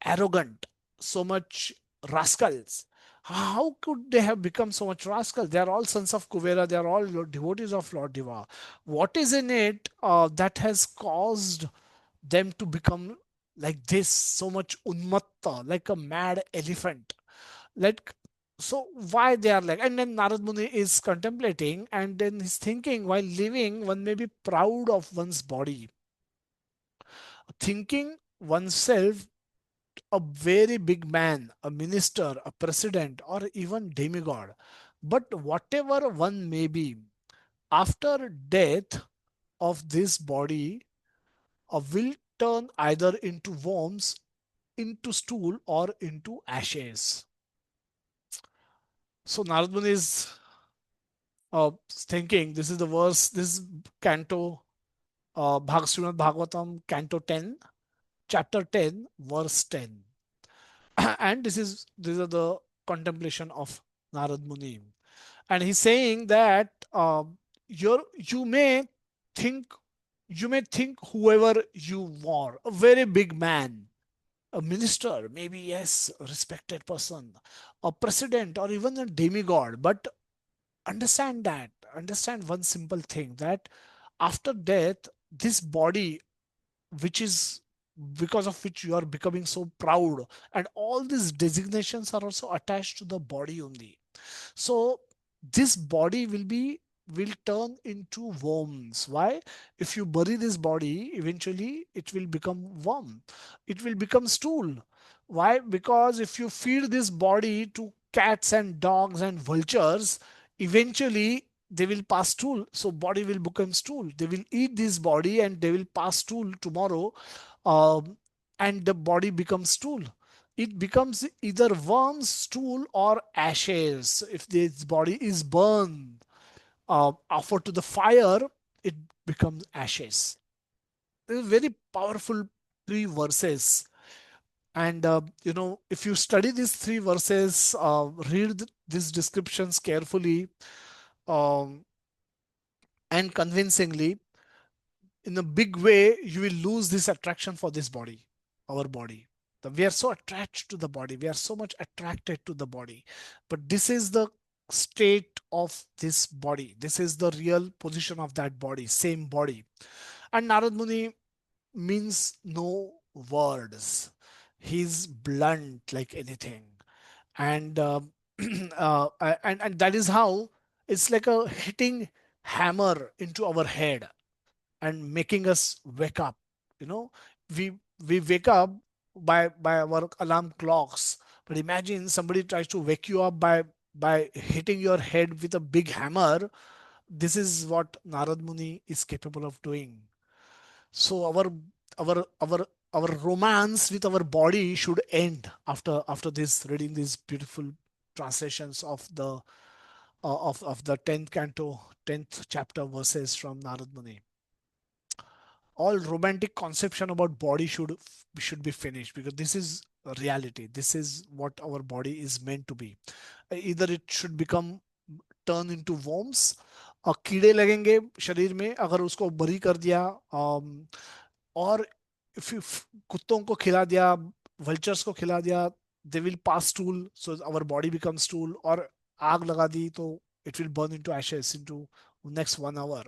arrogant, so much rascals? How could they have become so much rascal? They are all sons of Kuvera. They are all devotees of Lord Diva. What is in it that has caused them to become like this, so much unmatta, like a mad elephant? Like, so why they are like? And then Narad Muni is contemplating, and then he's thinking, while living, one may be proud of one's body, thinking oneself a very big man, a minister, a president, or even demigod. But whatever one may be, after death of this body, will turn either into worms, into stool, or into ashes. So Narad Muni is thinking, this is the verse, this is Canto, Srimad Bhagavatam, Canto 10, chapter 10, verse 10. And these are the contemplation of Narad Muni. And he's saying that you may think whoever you are, a very big man, a minister, maybe yes, a respected person, a president, or even a demigod, but understand one simple thing, that after death, this body, which is because of which you are becoming so proud, and all these designations are also attached to the body only. So this body will turn into worms. Why? If you bury this body, eventually it will become worm. It will become stool. Why? Because if you feed this body to cats and dogs and vultures, eventually they will pass stool. So body will become stool. They will eat this body and they will pass stool tomorrow, um, and the body becomes stool. It becomes either worms, stool, or ashes. If this body is burned, offered to the fire, it becomes ashes. These very powerful three verses. And if you study these three verses, read these descriptions carefully, um, and convincingly, in a big way, you will lose this attraction for this body, our body. We are so attached to the body. We are so much attracted to the body. But this is the state of this body. This is the real position of that body, same body. And Narad Muni means no words. He's blunt like anything. And And that is how it's like a hitting hammer into our head and making us wake up. You know, we we wake up by our alarm clocks, but imagine somebody tries to wake you up by hitting your head with a big hammer. This is what Narad Muni is capable of doing. So our romance with our body should end after this reading these beautiful translations of the 10th canto, 10th chapter verses from Narad Muni. All romantic conception about body should be finished, because this is a reality. This is what our body is meant to be. Either it should become turn into worms, कीड़े लगेंगे शरीर में अगर उसको बरी कर दिया, और कुत्तों को खिला दिया, वल्चर्स को खिला दिया, they will pass stool, so our body become stool, और आग लगा दी तो it will burn into ashes into next 1 hour.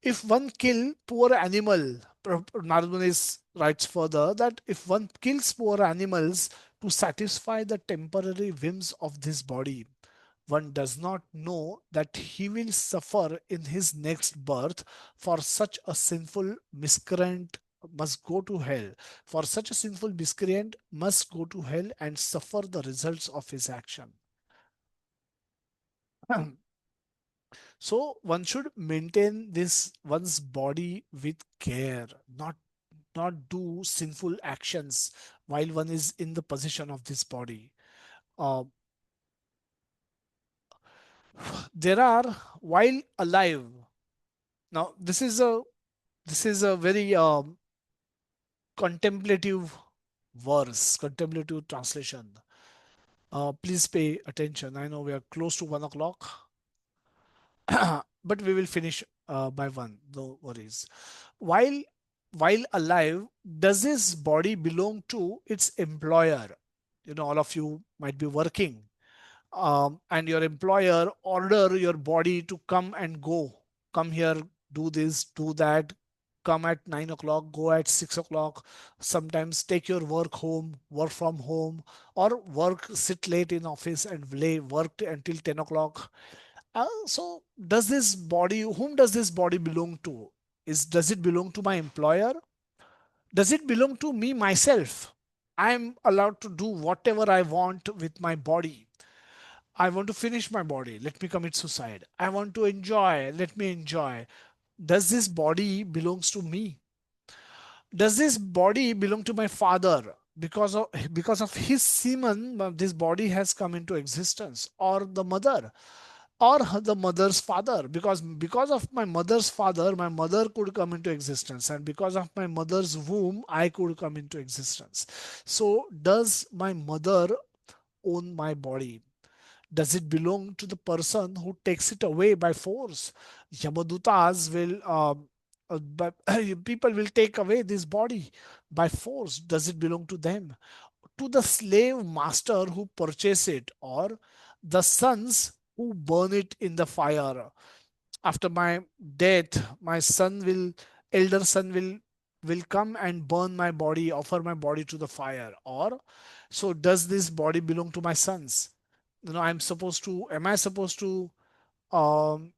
If one kill poor animal, Nardunis writes further that if one kills poor animals to satisfy the temporary whims of this body, one does not know that he will suffer in his next birth. For such a sinful miscreant must go to hell. For such a sinful miscreant must go to hell and suffer the results of his action. So one should maintain this one's body with care, not do sinful actions while one is in the possession of this body. Uh, there are while alive. Now this is a very contemplative verse, contemplative translation. Please pay attention. I know we are close to 1 o'clock, but we will finish by one. No worries. While while alive, does his body belong to its employer? You know, all of you might be working, and your employer order your body to come and go, come here, do this, do that, come at 9 o'clock, go at 6 o'clock, sometimes take your work home, work from home, or work, sit late in office and lay work until 10 o'clock. So does this body, whom does this body belong to? Does it belong to my employer? Does it belong to me myself? I'm allowed to do whatever I want with my body. I want to finish my body. Let me commit suicide. I want to enjoy. Let me enjoy. Does this body belongs to me? Does this body belong to my father? Because of his semen, this body has come into existence, or the mother, or the mother's father, because of my mother's father, my mother could come into existence, and because of my mother's womb, I could come into existence. So does my mother own my body? Does it belong to the person who takes it away by force? Yamadutas will, but people will take away this body by force. Does it belong to them? To the slave master who purchase it, or the sons who burn it in the fire? After my death, my son will, elder son will come and burn my body, offer my body to the fire. Or, so does this body belong to my sons? You know, am I supposed to um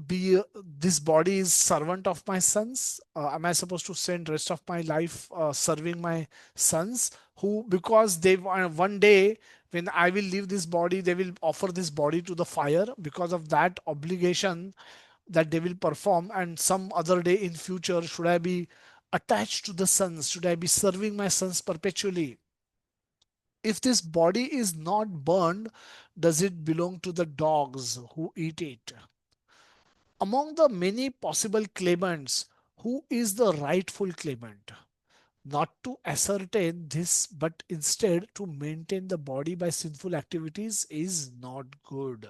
be this body is servant of my sons? Am I supposed to spend rest of my life serving my sons, who, because they one day when I will leave this body, they will offer this body to the fire? Because of that obligation that they will perform, and some other day in future, should I be attached to the sons? Should I be serving my sons perpetually? If this body is not burned, does it belong to the dogs who eat it? Among the many possible claimants, who is the rightful claimant? Not to ascertain this, but instead to maintain the body by sinful activities is not good.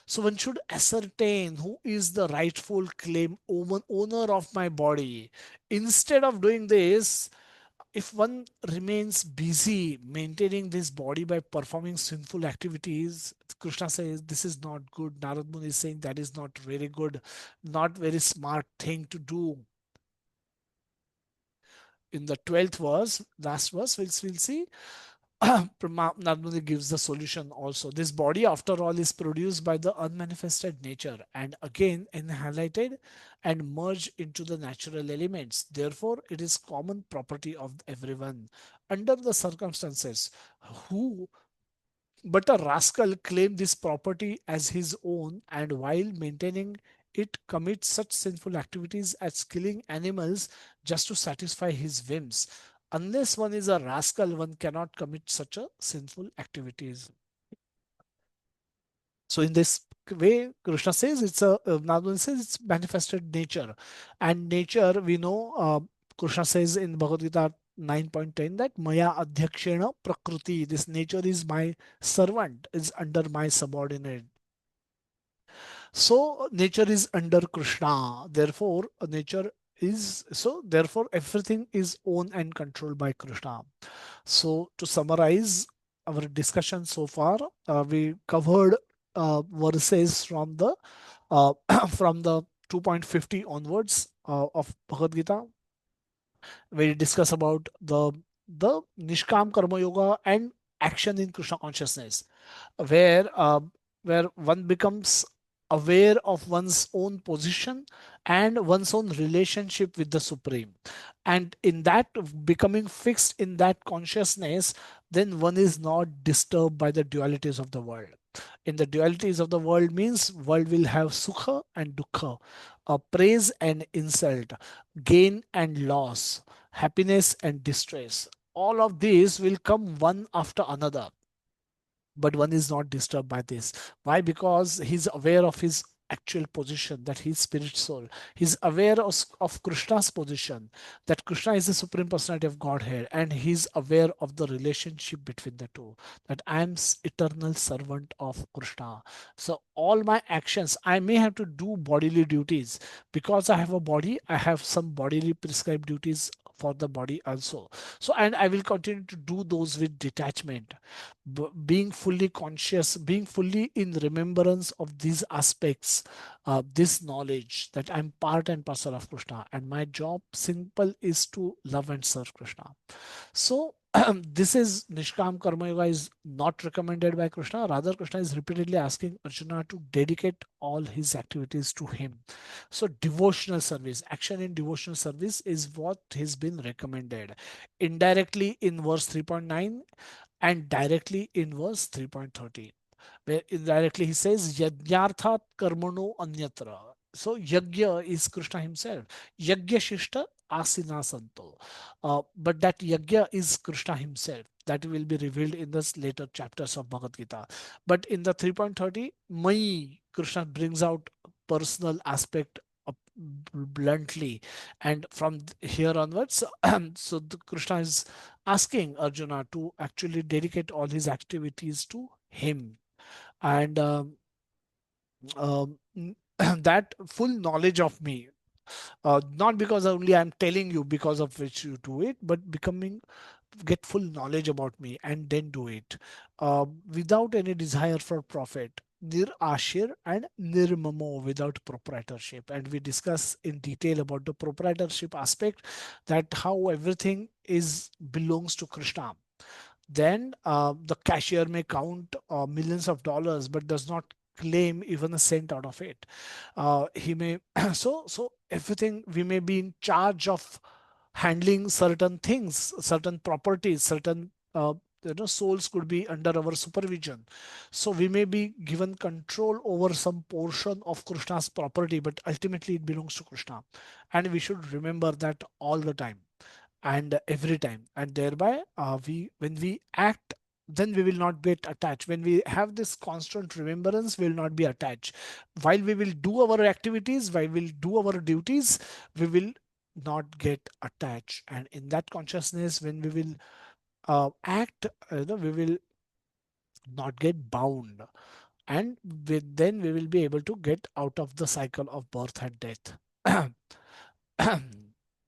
So one should ascertain who is the rightful claim owner of my body. Instead of doing this, if one remains busy maintaining this body by performing sinful activities, Krishna says this is not good. Narad Muni is saying that is not very good, not very smart thing to do. In the 12th verse, last verse, we'll see. Narmadi gives the solution also. This body, after all, is produced by the unmanifested nature and again inhalated and merged into the natural elements. Therefore, it is common property of everyone. Under the circumstances, who but a rascal claimed this property as his own and while maintaining it commits such sinful activities as killing animals just to satisfy his whims. Unless one is a rascal, one cannot commit such a sinful activities. So in this way, Krishna says Narada says it's manifested nature, and nature we know. Krishna says in Bhagavad Gita 9.10 that Maya Adhyakshena Prakriti. This nature is my servant, is under my subordinate. So nature is under Krishna. Therefore, nature is so. Therefore, everything is owned and controlled by Krishna. So, to summarize our discussion so far, we covered verses from the from the 2.50 onwards of Bhagavad Gita. We discuss about the Nishkam Karma Yoga and action in Krishna consciousness, where where one becomes aware of one's own position and one's own relationship with the supreme, and in that becoming fixed in that consciousness, then one is not disturbed by the dualities of the world. In the dualities of the world means world will have sukha and dukkha, praise and insult, gain and loss, happiness and distress. All of these will come one after another, but one is not disturbed by this. Why? Because he's aware of his actual position, that he's spirit soul. He's aware of Krishna's position, that Krishna is the supreme personality of Godhead, and he's aware of the relationship between the two, that I am eternal servant of Krishna. So all my actions, I may have to do bodily duties. Because I have a body, I have some bodily prescribed duties for the body also. So and I will continue to do those with detachment, being fully conscious, being fully in remembrance of these aspects, this knowledge that I'm part and parcel of Krishna, and my job simple is to love and serve Krishna. So this is Nishkam Karma Yoga is not recommended by Krishna. Rather, Krishna is repeatedly asking Arjuna to dedicate all his activities to him. So devotional service, action in devotional service is what has been recommended. Indirectly in verse 3.9 and directly in verse 3.30, where indirectly he says yajnarthat karmano anyatra. So yajna is Krishna himself. Yajna shishta asina santo. But that yajna is Krishna himself. That will be revealed in the later chapters of Bhagavad Gita. But in the 3.30, Mai, Krishna brings out personal aspect bluntly, and from here onwards, so Krishna is asking Arjuna to actually dedicate all his activities to him, and um, that full knowledge of me, not because only I'm telling you because of which you do it, but becoming get full knowledge about me and then do it, without any desire for profit. Nir ashir and nirmamo, without proprietorship. And we discuss in detail about the proprietorship aspect, that how everything is belongs to Krishna. Then the cashier may count millions of dollars but does not claim even a cent out of it. He may so everything, we may be in charge of handling certain things, certain properties, certain souls could be under our supervision. So we may be given control over some portion of Krishna's property, but ultimately it belongs to Krishna, and we should remember that all the time and every time, and thereby we when we act, then we will not get attached. When we have this constant remembrance, we will not be attached. While we will do our activities, while we will do our duties, we will not get attached, and in that consciousness, when we will act, we will not get bound, and then we will be able to get out of the cycle of birth and death.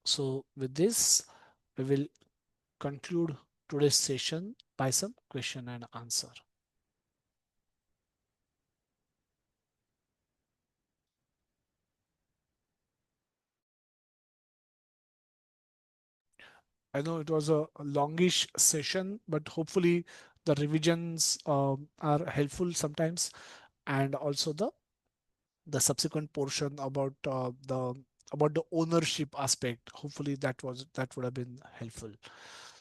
So with this, we will conclude today's session by some question and answer. I know it was a longish session, but hopefully the revisions are helpful sometimes, and also the subsequent portion about the ownership aspect. Hopefully that would have been helpful.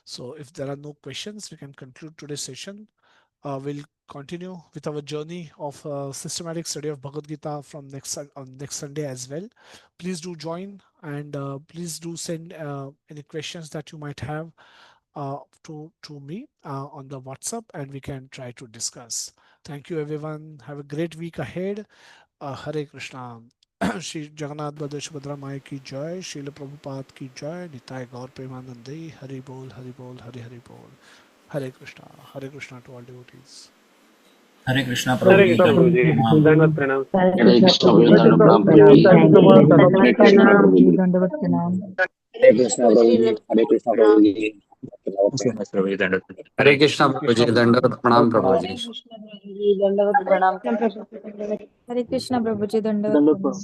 So if there are no questions, we can conclude today's session. We'll continue with our journey of systematic study of Bhagavad Gita from on next Sunday as well. Please do join, and please do send any questions that you might have to me on the WhatsApp, and we can try to discuss. Thank you, everyone. Have a great week ahead. Hare Krishna. Shri Jagannath Baldev Subhadra माई की जय, श्रील प्रभुपाद की जय, निताय गौर प्रेमानंदे, हरि बोल हरि बोल हरि हरि बोल. Hare Krishna to all devotees. हरे कृष्णा हरे प्रभु जी, कृष्णा प्रभु जी, प्रणाम। दंडवत प्रणाम। हरे कृष्ण प्रभु जी, हरे दंड प्रणाम कृष्णा प्रभु जी। प्रभु हरे जी, कृष्ण प्रभु जी। दंडवत प्रणाम। हरे कृष्ण प्रभु जी, हरे कृष्ण प्रभु जी। प्रभु जी दंडवत। हरे कृष्णा प्रभु जी, दंडवत प्रणाम प्रभु जी। हरे कृष्ण प्रभु जी दंडवत प्रणाम। हरे कृष्ण प्रभु जी दंडवत प्रणाम।